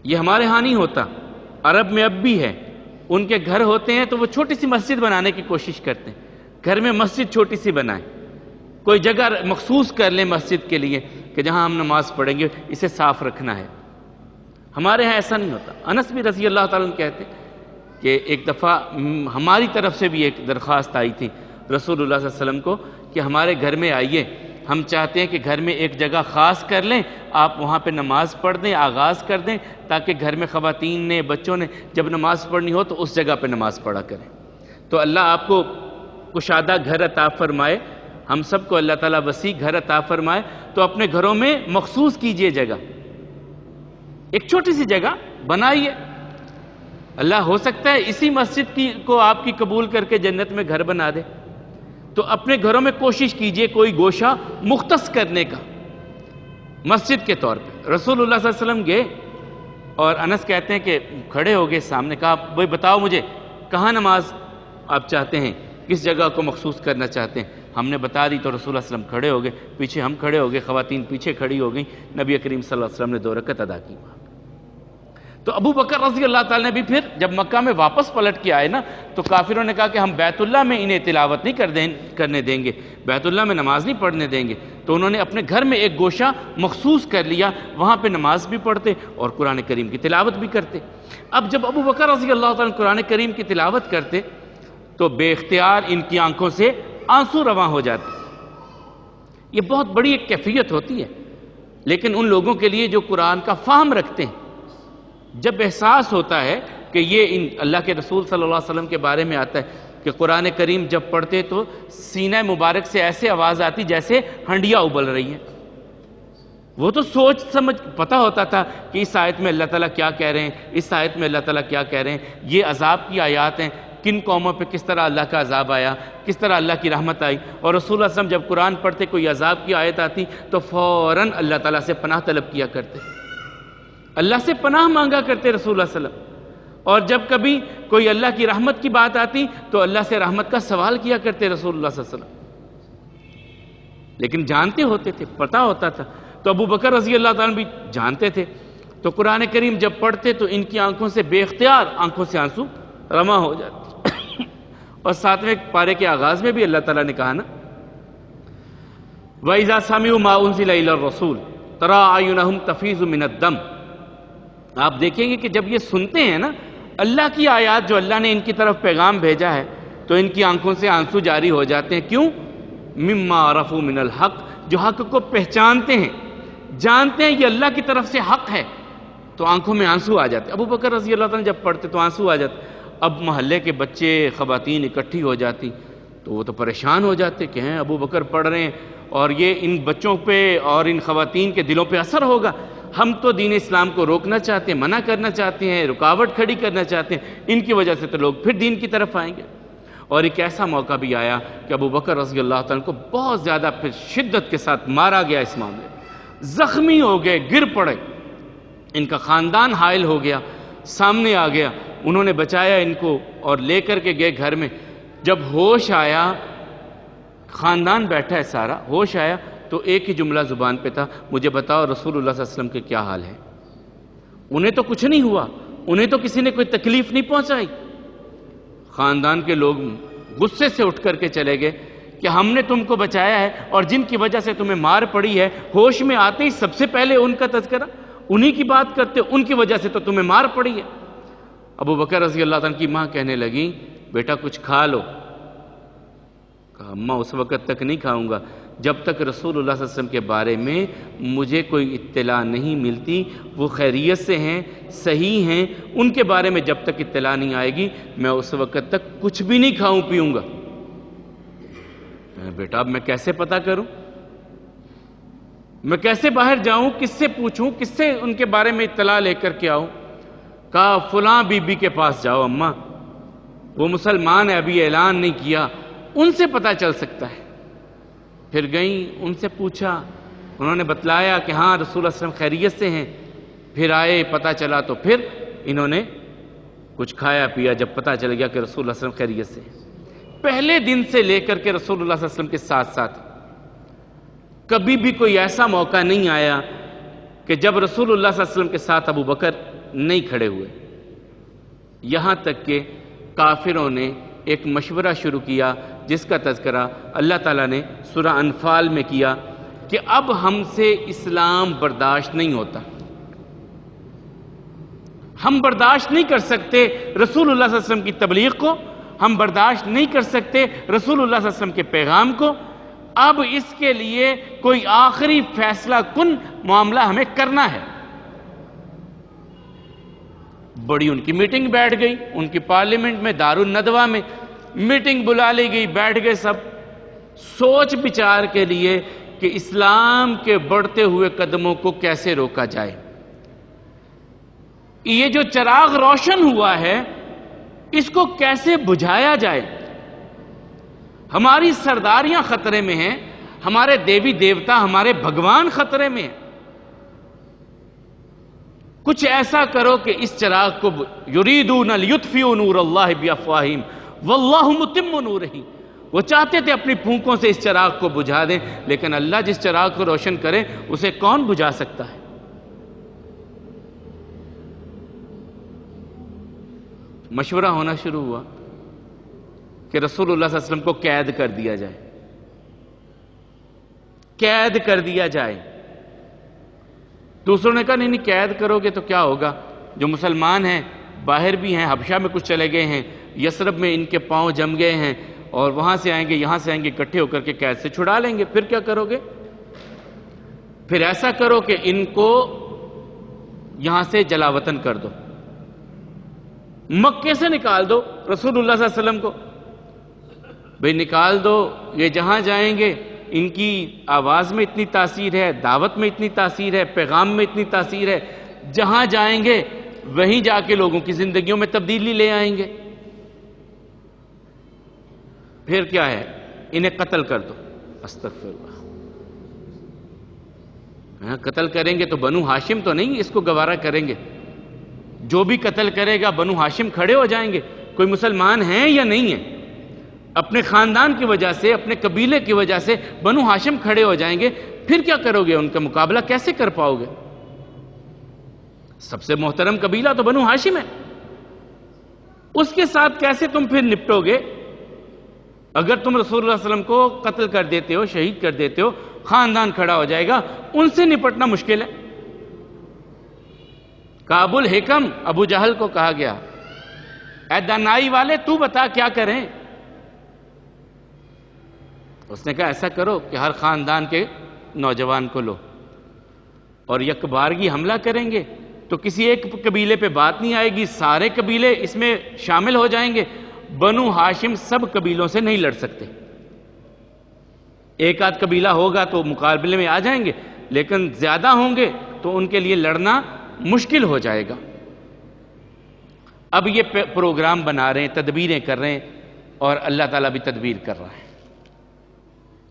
یہ ہمارے ہاں نہیں ہوتا، عرب میں اب بھی ہے، ان کے گھر ہوتے ہیں تو وہ چھوٹی سی مسجد بنانے کی کوشش کرتے ہیں، گھر میں مسجد چھوٹی سی بنائیں، کوئی جگہ مخصوص کر لیں مسجد کے لیے کہ جہاں ہم نماز پڑھیں گے، اسے صاف رکھنا ہے۔ ہمارے ہاں ایسا نہیں ہوتا۔ انس بھی رضی اللہ تعالیٰ عنہ کہتے کہ ایک دفعہ ہماری طرف سے بھی ایک درخواست آئی تھی رسول اللہ صلی اللہ علیہ وسلم کو کہ ہمارے گھر میں آئیے، ہم چاہتے ہیں کہ گھر میں ایک جگہ خاص کر لیں، آپ وہاں پہ نماز پڑھ دیں، آغاز کر دیں، تاکہ گھر میں خواتین نے، بچوں نے جب نماز پڑھنی ہو تو اس جگہ پہ نماز پڑھا کریں۔ تو اللہ آپ کو کشادہ گھر عطا فرمائے، ہم سب کو اللہ تعالیٰ وسیع گھر عطا فرمائے، تو اپنے گھروں میں مخصوص کیجئے جگہ، ایک چھوٹی سی جگہ بنائیے۔ اللہ ہو سکتا ہے اسی مسجد کو آپ کی قبول کر کے جنت میں گھر بنا دے، تو اپنے گھروں میں کوشش کیجئے کوئی گوشہ مختص کرنے کا مسجد کے طور پہ۔ رسول اللہ صلی اللہ علیہ وسلم گئے اور انس کہتے ہیں کہ کھڑے ہو گئے سامنے، کہا بھائی بتاؤ مجھے کہاں نماز آپ چاہتے ہیں، کس جگہ کو مخصوص کرنا چاہتے ہیں؟ ہم نے بتا دی تو رسول اللہ صلی اللہ علیہ وسلم کھڑے ہو گئے، پیچھے ہم کھڑے ہو گئے، خواتین پیچھے کھڑی ہو گئیں، نبی کریم صلی اللہ علیہ وسلم نے 2 رکعت ادا کی۔ تو ابو بکر رضی اللہ تعالیٰ نے بھی پھر جب مکہ میں واپس پلٹ کے آئے نا، تو کافروں نے کہا کہ ہم بیت اللہ میں انہیں تلاوت نہیں کرنے دیں گے، بیت اللہ میں نماز نہیں پڑھنے دیں گے، تو انہوں نے اپنے گھر میں ایک گوشہ مخصوص کر لیا، وہاں پہ نماز بھی پڑھتے اور قرآن کریم کی تلاوت بھی کرتے۔ اب جب ابو بکر رضی اللہ تعالیٰ قرآن کریم کی تلاوت کرتے تو بے اختیار ان کی آنکھوں سے آنسو رواں ہو جاتے۔ یہ بہت بڑی ایک کیفیت ہوتی ہے، لیکن ان لوگوں کے لیے جو قرآن کا فہم رکھتے ہیں، جب احساس ہوتا ہے کہ یہ اللہ کے رسول صلی اللہ علیہ وسلم کے بارے میں آتا ہے کہ قرآن کریم جب پڑھتے تو سینہ مبارک سے ایسے آواز آتی جیسے ہنڈیاں ابل رہی ہیں۔ وہ تو سوچ سمجھ پتہ ہوتا تھا کہ اس آیت میں اللہ تعالیٰ کیا کہہ رہے ہیں، اس آیت میں اللہ تعالیٰ کیا کہہ رہے ہیں، یہ عذاب کی آیات ہیں، کن قوموں پہ کس طرح اللہ کا عذاب آیا، کس طرح اللہ کی رحمت آئی۔ اور رسول اللہ صلی اللہ علیہ وسلم جب قرآن پڑھتے کوئی عذاب کی آیت آتی تو فوراً اللہ تعالیٰ سے پناہ طلب کیا کرتے، اللہ سے پناہ مانگا کرتے رسول اللہ صلی اللہ علیہ وسلم۔ اور جب کبھی کوئی اللہ کی رحمت کی بات آتی تو اللہ سے رحمت کا سوال کیا کرتے رسول اللہ صلی اللہ علیہ وسلم، لیکن جانتے ہوتے تھے، پتہ ہوتا تھا۔ تو ابو بکر رضی اللہ تعالیٰ بھی جانتے تھے، تو قرآن کریم جب پڑھتے تو ان کی آنکھوں سے بے اختیار آنکھوں سے آنسو رواں ہو جاتے۔ اور 7ویں پارے کے آغاز میں بھی اللہ تعالیٰ نے کہا نا، وَإِذَا سَمِعُوا مَا أُنزِلَ إِلَى الرَّسُولِ تَرَىٰ أَعْيُنَهُمْ تَفِيضُ مِنَ الدَّمْ۔ آپ دیکھیں گے کہ جب یہ سنتے ہیں نا اللہ کی آیات جو اللہ نے ان کی طرف پیغام بھیجا ہے، تو ان کی آنکھوں سے آنسو جاری ہو جاتے ہیں۔ کیوں؟ مِمَّا عَرَفُوا مِنَ الْحَقِّ، جو حق کو پہچانتے ہیں، جانتے ہیں یہ اللہ کی طرف سے حق ہے، تو آنکھوں میں آنسو آ جاتے۔ ابو بکر رضی اللہ تعالیٰ جب پڑھتے تو آنسو آ جاتے۔ اب محلے کے بچے، خواتین اکٹھی ہو جاتی تو وہ تو پریشان ہو جاتے کہ ہیں ابو بکر پڑھ رہے ہیں اور یہ ان بچوں پہ اور ان خواتین کے دلوں پہ اثر ہوگا، ہم تو دین اسلام کو روکنا چاہتے ہیں، منع کرنا چاہتے ہیں، رکاوٹ کھڑی کرنا چاہتے ہیں، ان کی وجہ سے تو لوگ پھر دین کی طرف آئیں گے۔ اور ایک ایسا موقع بھی آیا کہ ابو بکر رضی اللہ تعالیٰ کو بہت زیادہ پھر شدت کے ساتھ مارا گیا، اس معاملے زخمی ہو گئے، گر پڑے، ان کا خاندان حائل ہو گیا، سامنے آ گیا، انہوں نے بچایا ان کو اور لے کر کے گئے گھر میں۔ جب ہوش آیا، خاندان بیٹھا ہے سارا، ہوش آیا تو ایک ہی جملہ زبان پہ تھا، مجھے بتاؤ رسول اللہ صلی اللہ علیہ وسلم کے کیا حال ہے؟ انہیں تو کچھ نہیں ہوا، انہیں تو کسی نے کوئی تکلیف نہیں پہنچائی۔ خاندان کے لوگ غصے سے اٹھ کر کے چلے گئے کہ ہم نے تم کو بچایا ہے اور جن کی وجہ سے تمہیں مار پڑی ہے، ہوش میں آتے ہی سب سے پہلے ان کا تذکرہ، انہی کی بات کرتے، ان کی وجہ سے تو تمہیں مار پڑی ہے۔ ابو بکر رضی اللہ عنہ کی ماں کہنے لگی بیٹا کچھ کھا لو۔ کہا اماں اس وقت تک نہیں کھاؤں گا جب تک رسول اللہ صلی اللہ علیہ وسلم کے بارے میں مجھے کوئی اطلاع نہیں ملتی، وہ خیریت سے ہیں، صحیح ہیں، ان کے بارے میں جب تک اطلاع نہیں آئے گی میں اس وقت تک کچھ بھی نہیں کھاؤں پیوں گا۔ بیٹا اب میں کیسے پتہ کروں، میں کیسے باہر جاؤں، کس سے پوچھوں، کس سے ان کے بارے میں اطلاع لے کر کے آؤں؟ کہا فلاں بی بی کے پاس جاؤ اماں، وہ مسلمان ہے، ابھی اعلان نہیں کیا، ان سے پتہ چل سکتا ہے۔ پھر گئیں، ان سے پوچھا، انہوں نے بتلایا کہ ہاں رسول اللہ صلی اللہ علیہ وسلم خیریت سے ہیں۔ پھر آئے، پتہ چلا تو پھر انہوں نے کچھ کھایا پیا جب پتہ چل گیا کہ رسول اللہ صلی اللہ علیہ وسلم خیریت سے ہیں۔ پہلے دن سے لے کر کے رسول اللہ صلی اللہ علیہ وسلم کے ساتھ ساتھ کبھی بھی کوئی ایسا موقع نہیں آیا کہ جب رسول اللہ صلی اللہ علیہ وسلم کے ساتھ ابو بکر نہیں کھڑے ہوئے، یہاں تک کہ کافروں نے ایک مشورہ شروع کیا جس کا تذکرہ اللہ تعالیٰ نے سورہ انفال میں کیا کہ اب ہم سے اسلام برداشت نہیں ہوتا، ہم برداشت نہیں کر سکتے رسول اللہ صلی اللہ علیہ وسلم کی تبلیغ کو، ہم برداشت نہیں کر سکتے رسول اللہ صلی اللہ علیہ وسلم کے پیغام کو۔ اب اس کے لیے کوئی آخری فیصلہ کن معاملہ ہمیں کرنا ہے۔ بڑی ان کی میٹنگ بیٹھ گئی، ان کی پارلیمنٹ میں دارالندوہ میں میٹنگ بلا لی گئی، بیٹھ گئے سب سوچ بچار کے لیے کہ اسلام کے بڑھتے ہوئے قدموں کو کیسے روکا جائے۔ یہ جو چراغ روشن ہوا ہے اس کو کیسے بجھایا جائے۔ ہماری سرداریاں خطرے میں ہیں، ہمارے دیوی دیوتا، ہمارے بھگوان خطرے میں ہیں۔ کچھ ایسا کرو کہ اس چراغ کو یریدون لیطفئوا نور اللہ بافواہہم واللہ متم نورہ، وہ چاہتے تھے اپنی پھونکوں سے اس چراغ کو بجھا دیں، لیکن اللہ جس چراغ کو روشن کرے اسے کون بجھا سکتا ہے؟ مشورہ ہونا شروع ہوا کہ رسول اللہ صلی اللہ علیہ وسلم کو قید کر دیا جائے، قید کر دیا جائے۔ دوسروں نے کہا نہیں قید کرو گے تو کیا ہوگا، جو مسلمان ہیں باہر بھی ہیں، حبشہ میں کچھ چلے گئے ہیں، یثرب میں ان کے پاؤں جم گئے ہیں، اور وہاں سے آئیں گے یہاں سے آئیں گے، اکٹھے ہو کر کے قید سے چھڑا لیں گے، پھر کیا کرو گے؟ پھر ایسا کرو کہ ان کو یہاں سے جلا وطن کر دو، مکے سے نکال دو رسول اللہ صلی اللہ علیہ وسلم کو، بھئی نکال دو، یہ جہاں جائیں گے ان کی آواز میں اتنی تاثیر ہے، دعوت میں اتنی تاثیر ہے، پیغام میں اتنی تاثیر ہے، جہاں جائیں گے وہیں جا کے لوگوں کی زندگیوں میں تبدیلی لے آئیں گے۔ پھر کیا ہے، انہیں قتل کر دو۔ استغفر اللہ، قتل کریں گے تو بنو ہاشم تو نہیں اس کو گوارا کریں گے، جو بھی قتل کرے گا بنو ہاشم کھڑے ہو جائیں گے، کوئی مسلمان ہیں یا نہیں ہیں، اپنے خاندان کی وجہ سے، اپنے قبیلے کی وجہ سے بنو ہاشم کھڑے ہو جائیں گے، پھر کیا کرو گے، ان کا مقابلہ کیسے کر پاؤ گے؟ سب سے محترم قبیلہ تو بنو ہاشم ہے، اس کے ساتھ کیسے تم پھر نپٹو گے؟ اگر تم رسول اللہ صلی اللہ علیہ وسلم کو قتل کر دیتے ہو، شہید کر دیتے ہو، خاندان کھڑا ہو جائے گا، ان سے نپٹنا مشکل ہے۔ کعب الحکم ابو جہل کو کہا گیا، اے دانائی والے تو بتا کیا کریں؟ اس نے کہا ایسا کرو کہ ہر خاندان کے نوجوان کو لو اور یک بارگی حملہ کریں گے تو کسی ایک قبیلے پہ بات نہیں آئے گی، سارے قبیلے اس میں شامل ہو جائیں گے۔ بنو ہاشم سب قبیلوں سے نہیں لڑ سکتے، ایک آدھ قبیلہ ہوگا تو مقابلے میں آ جائیں گے، لیکن زیادہ ہوں گے تو ان کے لیے لڑنا مشکل ہو جائے گا۔ اب یہ پروگرام بنا رہے ہیں، تدبیریں کر رہے ہیں، اور اللہ تعالیٰ بھی تدبیر کر رہا ہے۔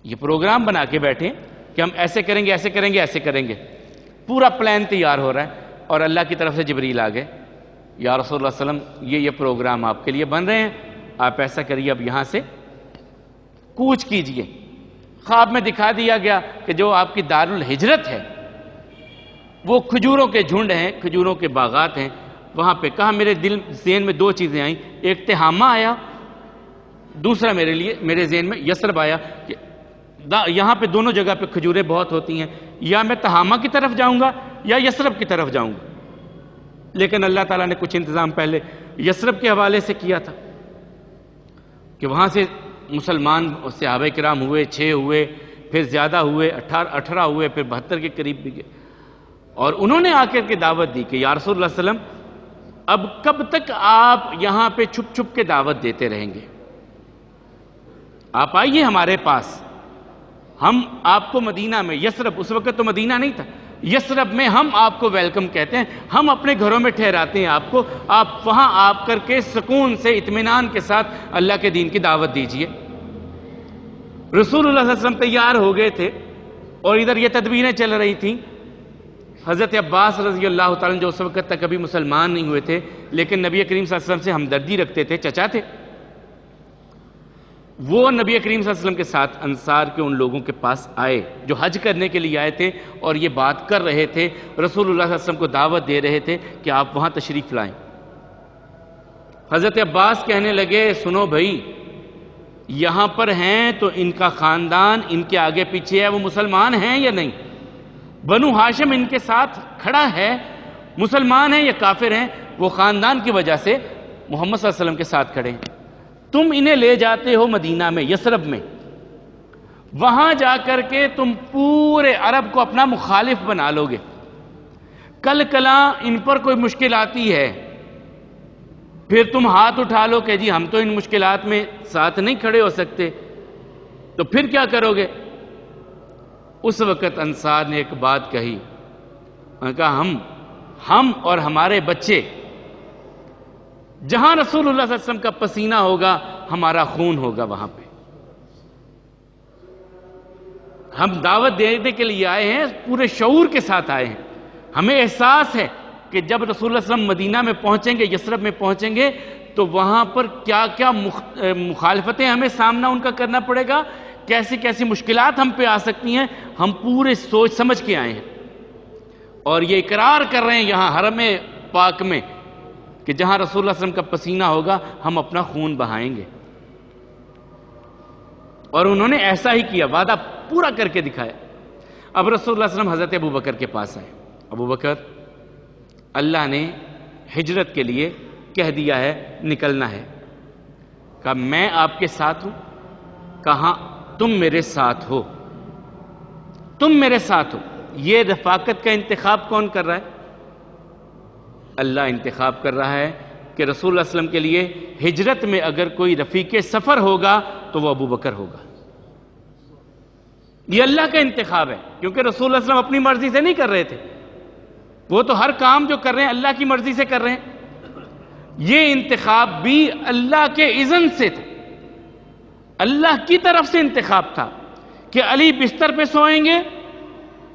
یہ پروگرام بنا کے بیٹھے کہ ہم ایسے کریں گے، ایسے کریں گے، ایسے کریں گے، پورا پلان تیار ہو رہا ہے، اور اللہ کی طرف سے جبریل آ گئے، یا رسول اللہ صلی اللہ علیہ وسلم یہ پروگرام آپ کے لیے بن رہے ہیں، آپ ایسا کریے، اب یہاں سے کوچ کیجئے۔ خواب میں دکھا دیا گیا کہ جو آپ کی دارالہجرت ہے وہ کھجوروں کے جھنڈ ہیں، کھجوروں کے باغات ہیں، وہاں پہ کہا میرے دل ذہن میں دو چیزیں آئیں، ایک تہامہ آیا، دوسرا میرے ذہن میں یثرب آیا کہ یہاں پہ دونوں جگہ پہ کھجوریں بہت ہوتی ہیں، یا میں تہامہ کی طرف جاؤں گا یا یثرب کی طرف جاؤں گا، لیکن اللہ تعالیٰ نے کچھ انتظام پہلے یثرب کے حوالے سے کیا تھا کہ وہاں سے مسلمان صحابہ کرام ہوئے، 6 ہوئے، پھر زیادہ ہوئے، 18 ہوئے، پھر 72 کے قریب بھی گئے، اور انہوں نے آ کر کے دعوت دی کہ یا رسول اللہ صلی اللہ علیہ وسلم اب کب تک آپ یہاں پہ چھپ چھپ کے دعوت دیتے رہیں گے؟ آپ آئیے ہمارے پاس، ہم آپ کو مدینہ میں، یثرب اس وقت تو مدینہ نہیں تھا، یثرب میں ہم آپ کو ویلکم کہتے ہیں، ہم اپنے گھروں میں ٹھہراتے ہیں آپ کو، آپ وہاں آپ کر کے سکون سے اطمینان کے ساتھ اللہ کے دین کی دعوت دیجئے۔ رسول اللہ صلی اللہ علیہ وسلم تیار ہو گئے تھے، اور ادھر یہ تدبیریں چل رہی تھیں۔ حضرت عباس رضی اللہ تعالیٰ جو اس وقت تک ابھی مسلمان نہیں ہوئے تھے لیکن نبی کریم صلی اللہ علیہ وسلم سے ہمدردی رکھتے تھے، چچا تھے، وہ نبی کریم صلی اللہ علیہ وسلم کے ساتھ انصار کے ان لوگوں کے پاس آئے جو حج کرنے کے لیے آئے تھے، اور یہ بات کر رہے تھے، رسول اللہ صلی اللہ علیہ وسلم کو دعوت دے رہے تھے کہ آپ وہاں تشریف لائیں۔ حضرت عباس کہنے لگے سنو بھائی، یہاں پر ہیں تو ان کا خاندان ان کے آگے پیچھے ہے، وہ مسلمان ہیں یا نہیں؟ بنو ہاشم ان کے ساتھ کھڑا ہے، مسلمان ہیں یا کافر ہیں؟ وہ خاندان کی وجہ سے محمد صلی اللہ علیہ وسلم کے ساتھ کھڑے ہیں. تم انہیں لے جاتے ہو مدینہ میں، یثرب میں، وہاں جا کر کے تم پورے عرب کو اپنا مخالف بنا لو گے. کل کلاں ان پر کوئی مشکل آتی ہے، پھر تم ہاتھ اٹھا لو کہ جی ہم تو ان مشکلات میں ساتھ نہیں کھڑے ہو سکتے، تو پھر کیا کرو گے؟ اس وقت انصار نے ایک بات کہی، انہوں نے کہا ہم اور ہمارے بچے، جہاں رسول اللہ صلی اللہ علیہ وسلم کا پسینہ ہوگا ہمارا خون ہوگا وہاں پہ. ہم دعوت دینے کے لیے آئے ہیں، پورے شعور کے ساتھ آئے ہیں. ہمیں احساس ہے کہ جب رسول اللہ صلی اللہ علیہ وسلم مدینہ میں پہنچیں گے، یثرب میں پہنچیں گے، تو وہاں پر کیا کیا مخالفتیں ہمیں سامنا ان کا کرنا پڑے گا، کیسی کیسی مشکلات ہم پہ آ سکتی ہیں. ہم پورے سوچ سمجھ کے آئے ہیں اور یہ اقرار کر رہے ہیں یہاں حرم پاک میں کہ جہاں رسول اللہ صلی اللہ علیہ وسلم کا پسینہ ہوگا ہم اپنا خون بہائیں گے. اور انہوں نے ایسا ہی کیا، وعدہ پورا کر کے دکھایا. اب رسول اللہ صلی اللہ علیہ وسلم حضرت ابو بکر کے پاس آئے. ابو بکر، اللہ نے ہجرت کے لیے کہہ دیا ہے، نکلنا ہے. کہا میں آپ کے ساتھ ہوں. کہا تم میرے ساتھ ہو، تم میرے ساتھ ہو. یہ رفاقت کا انتخاب کون کر رہا ہے؟ اللہ انتخاب کر رہا ہے کہ رسول اللہ صلی اللہ علیہ وسلم کے لیے ہجرت میں اگر کوئی رفیق سفر ہوگا تو وہ ابو بکر ہوگا. یہ اللہ کا انتخاب ہے، کیونکہ رسول اللہ صلی اللہ علیہ وسلم اپنی مرضی سے نہیں کر رہے تھے. وہ تو ہر کام جو کر رہے ہیں اللہ کی مرضی سے کر رہے ہیں. یہ انتخاب بھی اللہ کے اذن سے تھا، اللہ کی طرف سے انتخاب تھا کہ علی بستر پہ سوئیں گے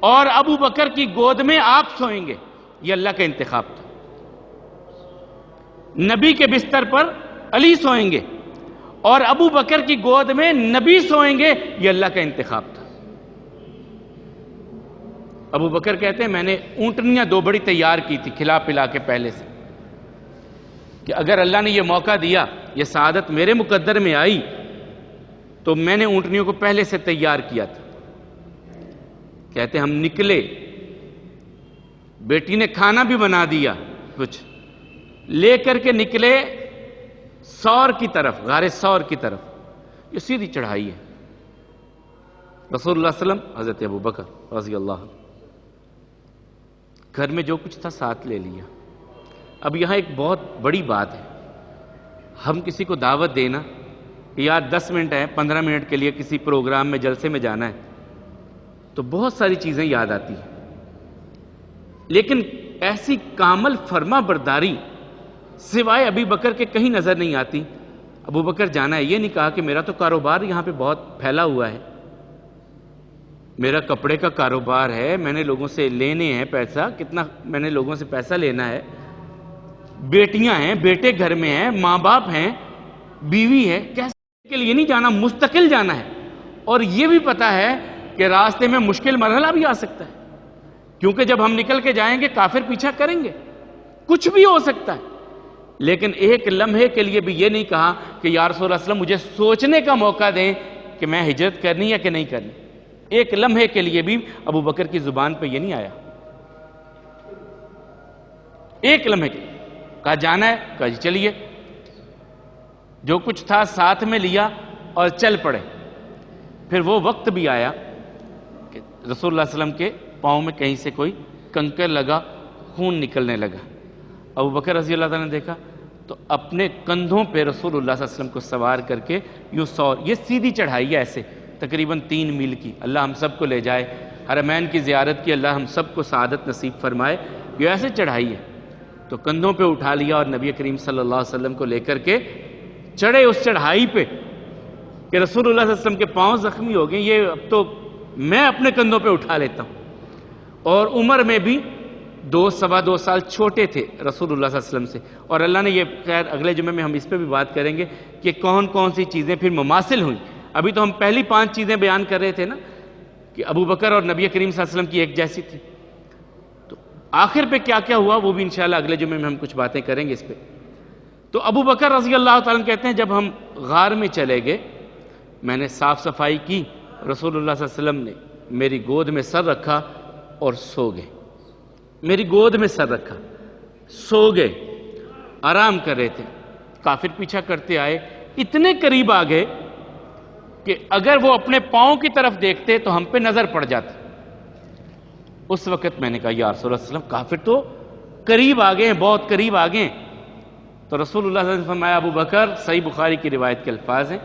اور ابو بکر کی گود میں آپ سوئیں گے. یہ اللہ کا انتخاب تھا. نبی کے بستر پر علی سوئیں گے اور ابو بکر کی گود میں نبی سوئیں گے. یہ اللہ کا انتخاب تھا. ابو بکر کہتے ہیں میں نے اونٹنیاں 2 بڑی تیار کی تھی کھلا پلا کے پہلے سے، کہ اگر اللہ نے یہ موقع دیا، یہ سعادت میرے مقدر میں آئی، تو میں نے اونٹنیوں کو پہلے سے تیار کیا تھا. کہتے ہیں ہم نکلے، بیٹی نے کھانا بھی بنا دیا، کچھ لے کر کے نکلے سور کی طرف، غار سور کی طرف. یہ سیدھی چڑھائی ہے. رسول اللہ صلی اللہ علیہ وسلم، حضرت ابو بکر رضی اللہ عنہ، گھر میں جو کچھ تھا ساتھ لے لیا. اب یہاں ایک بہت بڑی بات ہے، ہم کسی کو دعوت دینا کہ یار 10 منٹ ہے، 15 منٹ کے لیے کسی پروگرام میں، جلسے میں جانا ہے، تو بہت ساری چیزیں یاد آتی ہیں. لیکن ایسی کامل فرما برداری سوائے ابی بکر کے کہیں نظر نہیں آتی. ابو بکر جانا ہے، یہ نہیں کہا کہ میرا تو کاروبار یہاں پہ بہت پھیلا ہوا ہے، میرا کپڑے کا کاروبار ہے، میں نے لوگوں سے لینے ہیں پیسہ، کتنا میں نے لوگوں سے پیسہ لینا ہے، بیٹیاں ہیں، بیٹے گھر میں ہیں، ماں باپ ہیں، بیوی ہے. کیسے کے لیے نہیں جانا، مستقل جانا ہے. اور یہ بھی پتا ہے کہ راستے میں مشکل مرحلہ بھی آ سکتا ہے، کیونکہ جب ہم نکل کے جائیں گے کافر پیچھا کریں گے، کچھ بھی ہو سکتا ہے. لیکن ایک لمحے کے لیے بھی یہ نہیں کہا کہ یا رسول اللہ صلی اللہ علیہ وسلم مجھے سوچنے کا موقع دیں کہ میں ہجرت کرنی ہے کہ نہیں کرنی. ایک لمحے کے لیے بھی ابو بکر کی زبان پہ یہ نہیں آیا. ایک لمحے کے کہا جانا ہے، کہا جی چلیے. جو کچھ تھا ساتھ میں لیا اور چل پڑے. پھر وہ وقت بھی آیا کہ رسول اللہ صلی اللہ علیہ وسلم کے پاؤں میں کہیں سے کوئی کنکر لگا، خون نکلنے لگا. ابو بکر رضی اللہ تعالیٰ نے دیکھا تو اپنے کندھوں پہ رسول اللہ صلی اللہ علیہ وسلم کو سوار کر کے یوں سور، یہ سیدھی چڑھائی ہے ایسے تقریباً 3 میل کی. اللہ ہم سب کو لے جائے، حرمین کی زیارت کی، اللہ ہم سب کو سعادت نصیب فرمائے. یہ ایسے چڑھائی ہے. تو کندھوں پہ اٹھا لیا اور نبی کریم صلی اللہ علیہ وسلم کو لے کر کے چڑھے اس چڑھائی پہ کہ رسول اللہ صلی اللہ علیہ وسلم کے پاؤں زخمی ہو گئے، یہ اب تو میں اپنے کندھوں پہ اٹھا لیتا ہوں. اور عمر میں بھی 2-2.25 سال چھوٹے تھے رسول اللہ صلی اللہ علیہ وسلم سے. اور اللہ نے یہ، خیر اگلے جمعے میں ہم اس پہ بھی بات کریں گے کہ کون کون سی چیزیں پھر مماثل ہوئیں. ابھی تو ہم پہلی 5 چیزیں بیان کر رہے تھے نا کہ ابو بکر اور نبی کریم صلی اللہ علیہ وسلم کی ایک جیسی تھی. تو آخر پہ کیا کیا ہوا وہ بھی انشاءاللہ اگلے جمعے میں ہم کچھ باتیں کریں گے اس پہ. تو ابو بکر رضی اللہ تعالیٰ عنہ کہتے ہیں جب ہم غار میں چلے گئے، میں نے صاف صفائی کی، رسول اللہ صلی اللہ علیہ وسلم نے میری گود میں سر رکھا اور سو گئے. میری گود میں سر رکھا، سو گئے. آرام کر رہے تھے، کافر پیچھا کرتے آئے، اتنے قریب آ گئے کہ اگر وہ اپنے پاؤں کی طرف دیکھتے تو ہم پہ نظر پڑ جاتی۔ اس وقت میں نے کہا یا رسول اللہ صلی اللہ علیہ وسلم، کافر تو قریب آ گئے ہیں، بہت قریب آ گئے ہیں۔ تو رسول اللہ صلی اللہ علیہ وسلم فرمایا، ابو بکر، صحیح بخاری کی روایت کے الفاظ ہیں،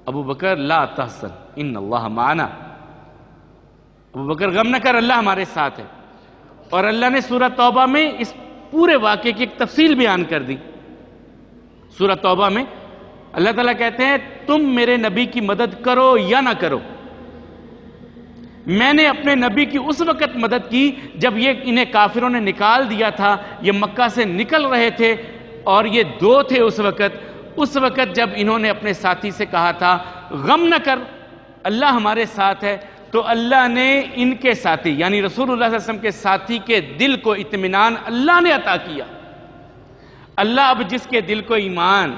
ابو بکر لا تحزن ان اللہ معنا، ابو بکر غم نہ کر، اللہ ہمارے ساتھ ہے۔ اور اللہ نے سورہ توبہ میں اس پورے واقعے کی ایک تفصیل بیان کر دی۔ سورہ توبہ میں اللہ تعالیٰ کہتے ہیں تم میرے نبی کی مدد کرو یا نہ کرو، میں نے اپنے نبی کی اس وقت مدد کی جب انہیں کافروں نے نکال دیا تھا، یہ مکہ سے نکل رہے تھے اور یہ 2 تھے اس وقت جب انہوں نے اپنے ساتھی سے کہا تھا غم نہ کر، اللہ ہمارے ساتھ ہے، تو اللہ نے ان کے ساتھی یعنی رسول اللہ صلی اللہ علیہ وسلم کے ساتھی کے دل کو اطمینان اللہ نے عطا کیا۔ اللہ اب جس کے دل کو ایمان،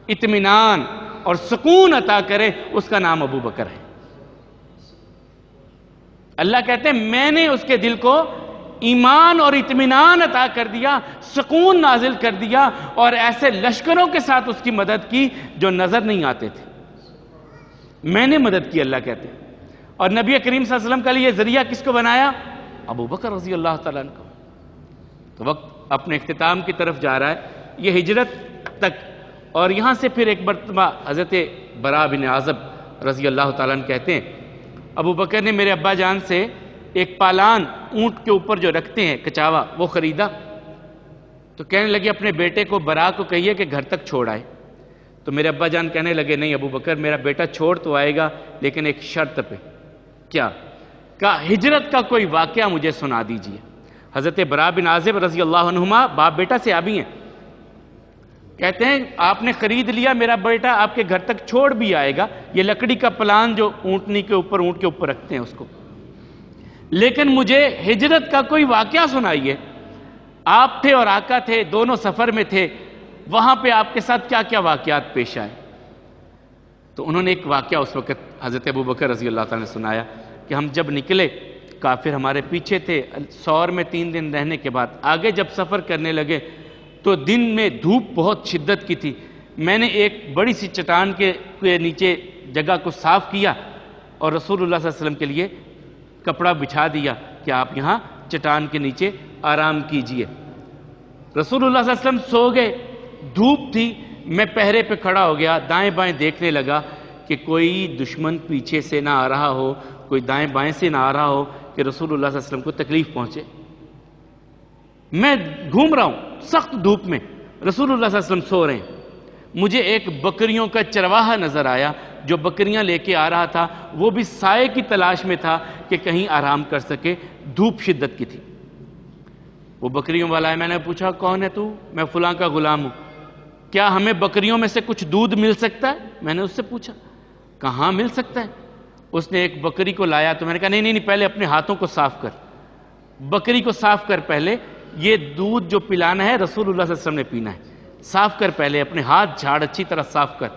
اطمینان اور سکون عطا کرے اس کا نام ابو بکر ہے۔ اللہ کہتے ہیں میں نے اس کے دل کو ایمان اور اطمینان عطا کر دیا، سکون نازل کر دیا، اور ایسے لشکروں کے ساتھ اس کی مدد کی جو نظر نہیں آتے تھے، میں نے مدد کی، اللہ کہتے ہیں۔ اور نبی کریم صلی اللہ علیہ وسلم کا لیے ذریعہ کس کو بنایا؟ ابو بکر رضی اللہ تعالیٰ عنہ کو۔ تو وقت اپنے اختتام کی طرف جا رہا ہے، یہ ہجرت تک، اور یہاں سے پھر ایک مرتبہ حضرت براء بن عازب رضی اللہ تعالیٰ عنہ کہتے ہیں ابو بکر نے میرے ابا جان سے ایک پالان اونٹ کے اوپر جو رکھتے ہیں کچاوا وہ خریدا، تو کہنے لگے اپنے بیٹے کو براء کو کہیے کہ گھر تک چھوڑ آئے۔ تو میرے ابا جان کہنے لگے نہیں ابو بکر، میرا بیٹا چھوڑ تو آئے گا لیکن ایک شرط پہ۔ کیا؟ کہا ہجرت کا کوئی واقعہ مجھے سنا دیجئے۔ حضرت براء بن عازب رضی اللہ عنہما باپ بیٹا صحابی ہیں، کہتے ہیں آپ نے خرید لیا، میرا بیٹا آپ کے گھر تک چھوڑ بھی آئے گا، یہ لکڑی کا پلان جو اونٹ کے اوپر رکھتے ہیں اس کو، لیکن مجھے ہجرت کا کوئی واقعہ سنائیے، آپ تھے اور آقا تھے، دونوں سفر میں تھے، وہاں پہ آپ کے ساتھ کیا کیا واقعات پیش آئے؟ تو انہوں نے ایک واقعہ اس وقت حضرت ابو بکر رضی اللہ تعالیٰ نے سنایا کہ ہم جب نکلے، کافر ہمارے پیچھے تھے، سور میں 3 دن رہنے کے بعد آگے جب سفر کرنے لگے تو دن میں دھوپ بہت شدت کی تھی، میں نے ایک بڑی سی چٹان کے نیچے جگہ کو صاف کیا اور رسول اللہ صلی اللہ علیہ وسلم کے لیے کپڑا بچھا دیا کہ آپ یہاں چٹان کے نیچے آرام کیجئے۔ رسول اللہ صلی اللہ علیہ وسلم سو گئے، دھوپ تھی، میں پہرے پہ کھڑا ہو گیا، دائیں بائیں دیکھنے لگا کہ کوئی دشمن پیچھے سے نہ آ رہا ہو، کوئی دائیں بائیں سے نہ آ رہا ہو کہ رسول اللہ صلی اللہ علیہ وسلم کو تکلیف پہنچے۔ میں گھوم رہا ہوں سخت دھوپ میں، رسول اللہ صلی اللہ علیہ وسلم سو رہے ہیں، مجھے ایک بکریوں کا چرواہا نظر آیا جو بکریاں لے کے آ رہا تھا، وہ بھی سائے کی تلاش میں تھا کہ کہیں آرام کر سکے، دھوپ شدت کی تھی۔ وہ بکریوں والا ہے، میں نے پوچھا کون ہے تو؟ میں فلاں کا غلام ہوں، کیا ہمیں بکریوں میں سے کچھ دودھ مل سکتا ہے؟ میں نے اس سے پوچھا، کہاں مل سکتا ہے؟ اس نے ایک بکری کو لایا تو میں نے کہا نہیں پہلے اپنے ہاتھوں کو صاف کر، بکری کو صاف کر، پہلے یہ دودھ جو پلانا ہے رسول اللہ صلی اللہ علیہ وسلم نے پینا ہے، صاف کر، پہلے اپنے ہاتھ جھاڑ اچھی طرح صاف کر۔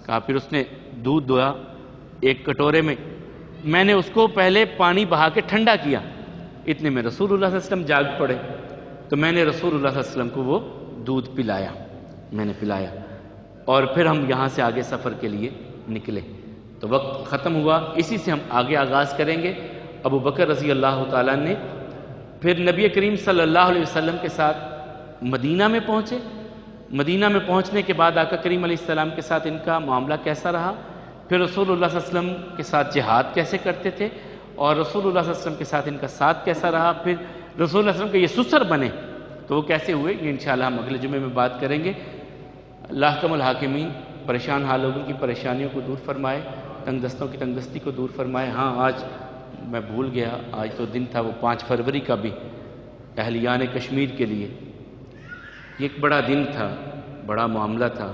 کہا پھر اس نے دودھ دھویا ایک کٹورے میں، میں نے اس کو پہلے پانی بہا کے ٹھنڈا کیا، اتنے میں رسول اللہ صلی اللہ علیہ وسلم جاگ پڑے، تو میں نے رسول اللہ صلی اللہ علیہ وسلم کو وہ دودھ پلایا، میں نے پلایا، اور پھر ہم یہاں سے آگے سفر کے لیے نکلے۔ تو وقت ختم ہوا، اسی سے ہم آگے آغاز کریں گے۔ ابو بکر رضی اللہ تعالیٰ نے پھر نبی کریم صلی اللہ علیہ وسلم کے ساتھ مدینہ میں پہنچے، مدینہ میں پہنچنے کے بعد آقا کریم علیہ السلام کے ساتھ ان کا معاملہ کیسا رہا، پھر رسول اللہ صلی اللہ علیہ وسلم کے ساتھ جہاد کیسے کرتے تھے، اور رسول اللہ صلی اللہ علیہ وسلم کے ساتھ ان کا ساتھ کیسا رہا، پھر رسول اللہ صلی اللہ علیہ وسلم کے یہ سسر بنے تو وہ کیسے ہوئے، یہ انشاءاللہ ہم اگلے جمعے میں بات کریں گے۔ اللہ احکم الحاکمین پریشان حال لوگوں کی پریشانیوں کو دور فرمائے، تنگ دستوں کی تنگ دستی کو دور فرمائے۔ ہاں آج میں بھول گیا، آج تو دن تھا وہ 5 فروری کا بھی اہلیان کشمیر کے لیے، یہ ایک بڑا دن تھا، بڑا معاملہ تھا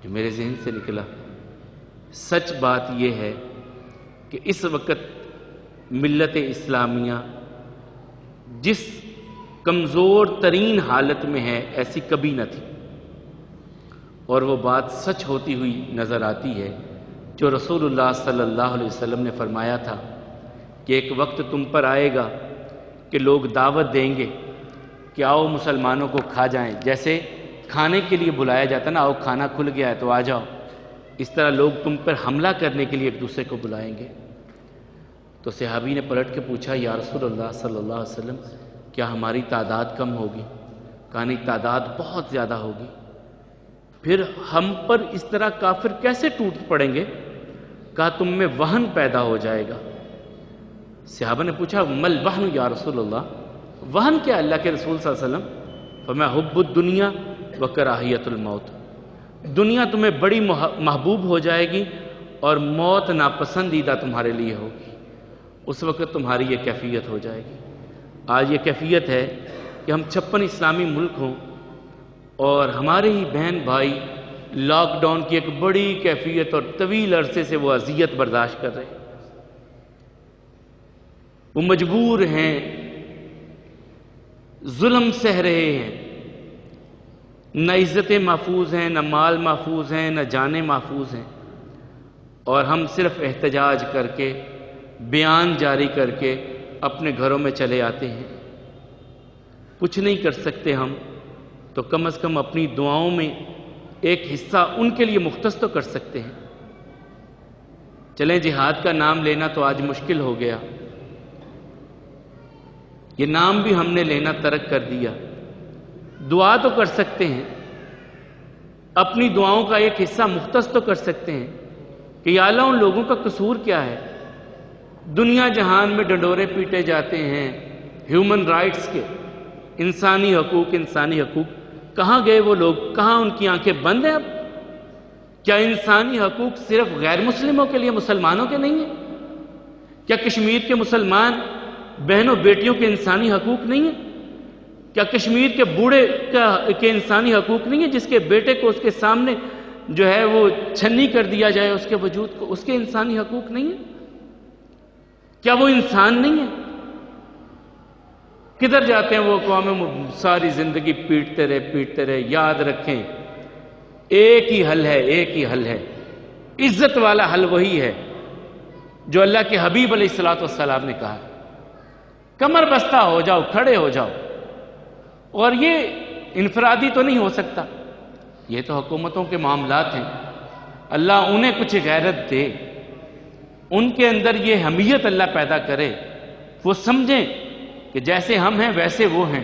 جو میرے ذہن سے نکلا۔ سچ بات یہ ہے کہ اس وقت ملت اسلامیہ جس کمزور ترین حالت میں ہے ایسی کبھی نہ تھی، اور وہ بات سچ ہوتی ہوئی نظر آتی ہے جو رسول اللہ صلی اللہ علیہ وسلم نے فرمایا تھا کہ ایک وقت تم پر آئے گا کہ لوگ دعوت دیں گے کہ آؤ مسلمانوں کو کھا جائیں، جیسے کھانے کے لیے بلایا جاتا نا، آؤ کھانا کھل گیا ہے تو آ جاؤ، اس طرح لوگ تم پر حملہ کرنے کے لیے ایک دوسرے کو بلائیں گے۔ تو صحابی نے پلٹ کے پوچھا، یا رسول اللہ صلی اللہ علیہ وسلم کیا ہماری تعداد کم ہوگی؟ کہا نہیں، تعداد بہت زیادہ ہوگی۔ پھر ہم پر اس طرح کافر کیسے ٹوٹ پڑیں گے؟ کہا تم میں وہن پیدا ہو جائے گا۔ صحابہ نے پوچھا مل وہن یا رسول اللہ، وہن کیا اللہ کے رسول صلی اللہ علیہ وسلم؟ فرمایا حب الدنیا و کراہیت الموت، دنیا تمہیں بڑی محبوب ہو جائے گی اور موت ناپسندیدہ تمہارے لیے ہوگی، اس وقت تمہاری یہ کیفیت ہو جائے گی۔ آج یہ کیفیت ہے کہ ہم 56 اسلامی ملک ہوں اور ہمارے ہی بہن بھائی لاک ڈاؤن کی ایک بڑی کیفیت اور طویل عرصے سے وہ اذیت برداشت کر رہے ہیں، وہ مجبور ہیں، ظلم سہ رہے ہیں، نہ عزتیں محفوظ ہیں، نہ مال محفوظ ہیں، نہ جانیں محفوظ ہیں، اور ہم صرف احتجاج کر کے، بیان جاری کر کے اپنے گھروں میں چلے آتے ہیں۔ کچھ نہیں کر سکتے ہم تو کم از کم اپنی دعاؤں میں ایک حصہ ان کے لیے مختص تو کر سکتے ہیں۔ چلیں جہاد کا نام لینا تو آج مشکل ہو گیا، یہ نام بھی ہم نے لینا ترک کر دیا۔ دعا تو کر سکتے ہیں، اپنی دعاؤں کا ایک حصہ مختص تو کر سکتے ہیں کہ یا اللہ ان لوگوں کا قصور کیا ہے؟ دنیا جہان میں ڈنڈورے پیٹے جاتے ہیں ہیومن رائٹس کے، انسانی حقوق، انسانی حقوق، کہاں گئے وہ لوگ؟ کہاں ان کی آنکھیں بند ہیں اب؟ کیا انسانی حقوق صرف غیر مسلموں کے لیے، مسلمانوں کے نہیں ہیں؟ کیا کشمیر کے مسلمان بہنوں بیٹیوں کے انسانی حقوق نہیں ہیں؟ کیا کشمیر کے بوڑھے کے انسانی حقوق نہیں ہیں، جس کے بیٹے کو اس کے سامنے جو ہے وہ چھنی کر دیا جائے اس کے وجود کو، اس کے انسانی حقوق نہیں ہیں؟ کیا وہ انسان نہیں ہے؟ کدھر جاتے ہیں وہ اقوام ساری زندگی پیٹتے رہے۔ یاد رکھیں ایک ہی حل ہے، ایک ہی حل ہے، عزت والا حل وہی ہے جو اللہ کے حبیب علیہ الصلوۃ والسلام نے کہا، کمر بستہ ہو جاؤ، کھڑے ہو جاؤ۔ اور یہ انفرادی تو نہیں ہو سکتا، یہ تو حکومتوں کے معاملات ہیں۔ اللہ انہیں کچھ غیرت دے، ان کے اندر یہ حمیت اللہ پیدا کرے، وہ سمجھیں کہ جیسے ہم ہیں ویسے وہ ہیں،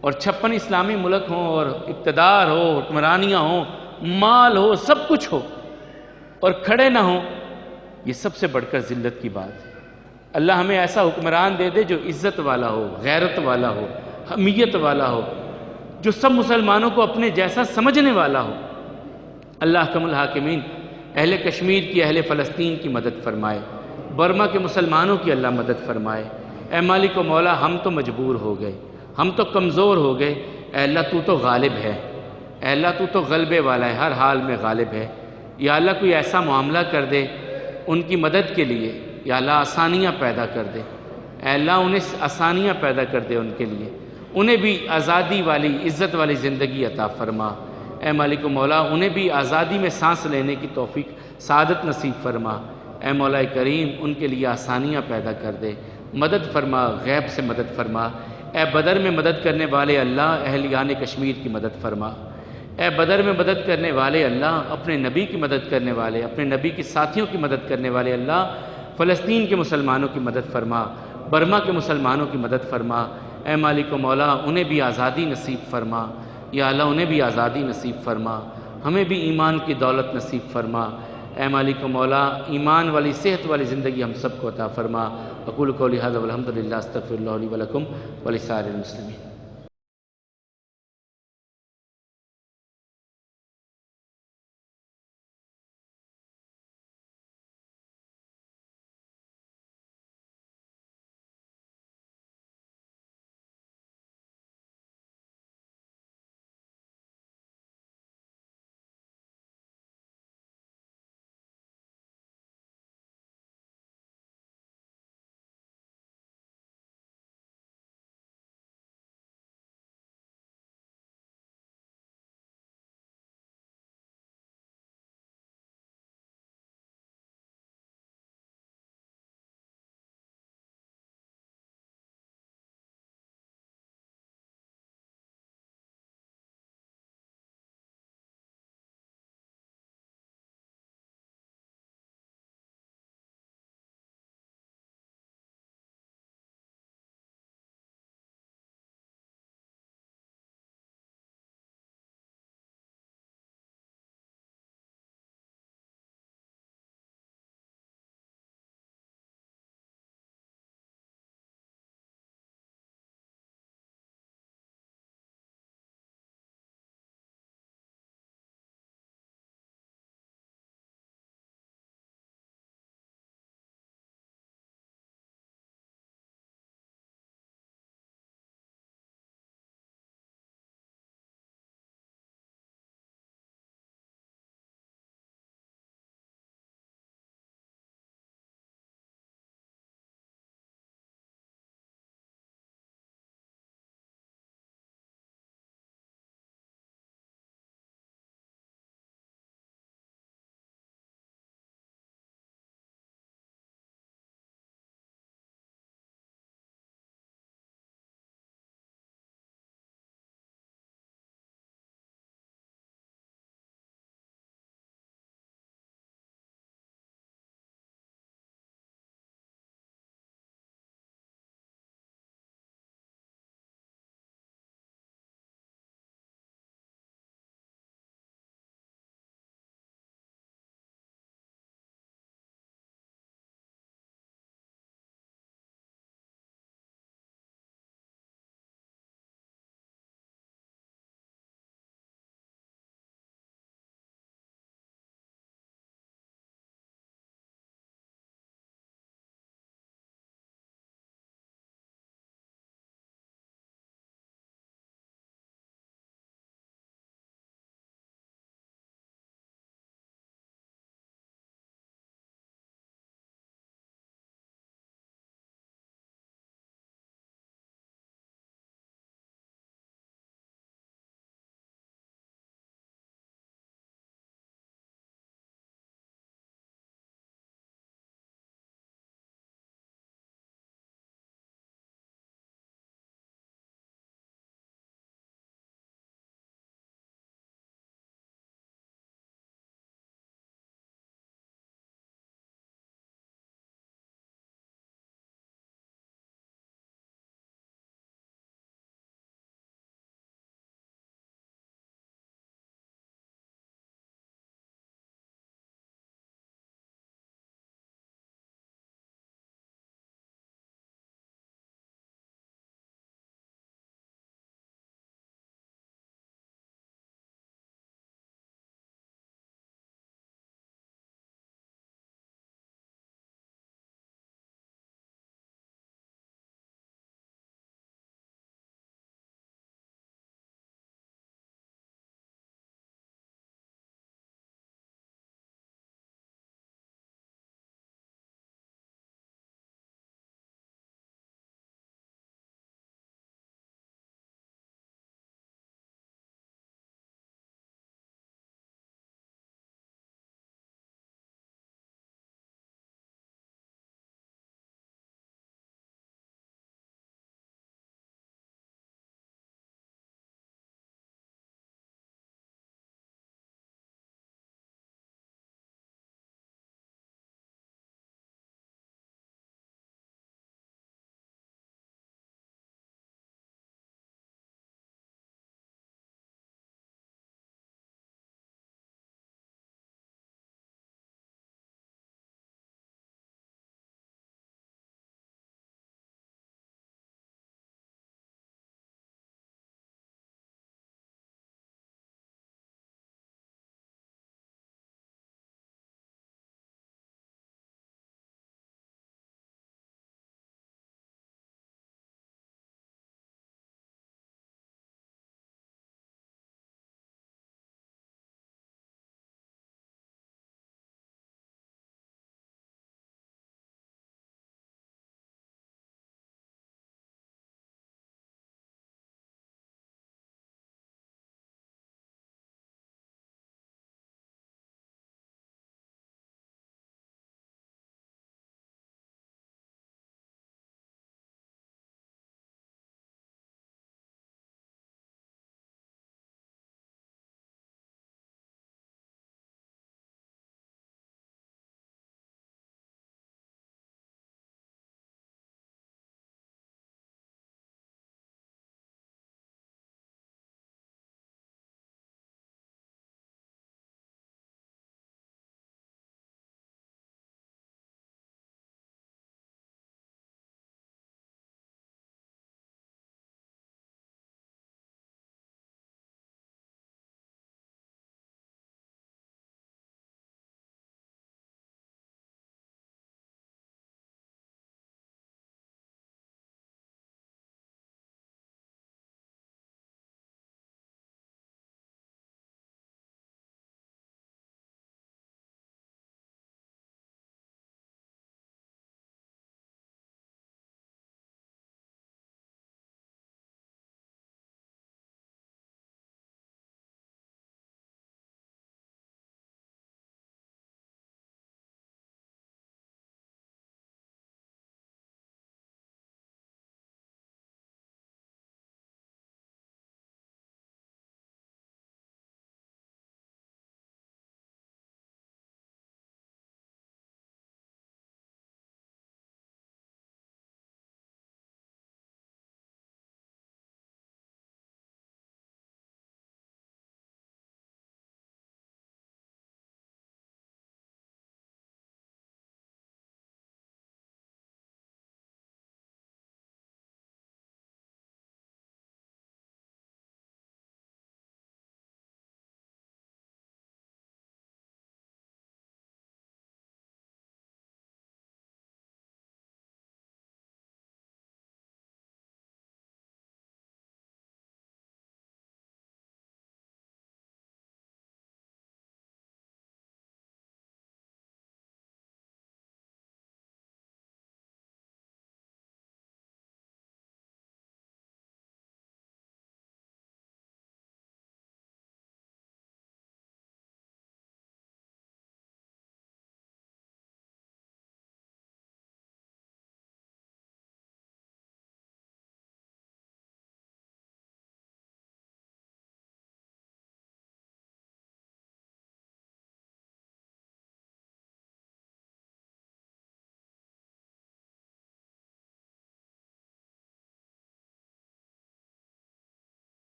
اور 56 اسلامی ملک ہوں اور اقتدار ہو، حکمرانیاں ہوں، مال ہو، سب کچھ ہو، اور کھڑے نہ ہوں، یہ سب سے بڑھ کر ذلت کی بات ہے۔ اللہ ہمیں ایسا حکمران دے دے جو عزت والا ہو، غیرت والا ہو، حمیت والا ہو، جو سب مسلمانوں کو اپنے جیسا سمجھنے والا ہو۔ اللہ احکم الحاکمین اہل کشمیر کی، اہل فلسطین کی مدد فرمائے، برما کے مسلمانوں کی اللہ مدد فرمائے۔ اے مالک و مولا، ہم تو مجبور ہو گئے، ہم تو کمزور ہو گئے، اے اللہ تو تو غالب ہے، اے اللہ تو تو غلبے والا ہے، ہر حال میں غالب ہے۔ یا اللہ کوئی ایسا معاملہ کر دے ان کی مدد کے لیے، یا اللہ آسانیاں پیدا کر دے، اے اللہ انہیں آسانیاں پیدا کر دے ان کے لیے، انہیں بھی آزادی والی، عزت والی زندگی عطا فرما۔ اے مالک و مولا، انہیں بھی آزادی میں سانس لینے کی توفیق، سعادت نصیب فرما۔ اے مولا کریم، ان کے لیے آسانیاں پیدا کر دے، مدد فرما، غیب سے مدد فرما۔ اے بدر میں مدد کرنے والے اللہ، اہلیان کشمیر کی مدد فرما۔ اے بدر میں مدد کرنے والے اللہ، اپنے نبی کی مدد کرنے والے، اپنے نبی کے ساتھیوں کی مدد کرنے والے اللہ، فلسطین کے مسلمانوں کی مدد فرما، برما کے مسلمانوں کی مدد فرما۔ اے مالک و مولا، انہیں بھی آزادی نصیب فرما، یا اللہ انہیں بھی آزادی نصیب فرما، ہمیں بھی ایمان کی دولت نصیب فرما۔ اے مالک و مولا، ایمان والی، صحت والی زندگی ہم سب کو عطا فرما۔ اقول قولی ھذا والحمد للہ، استغفر اللہ لی ولکم ولسائر المسلمین۔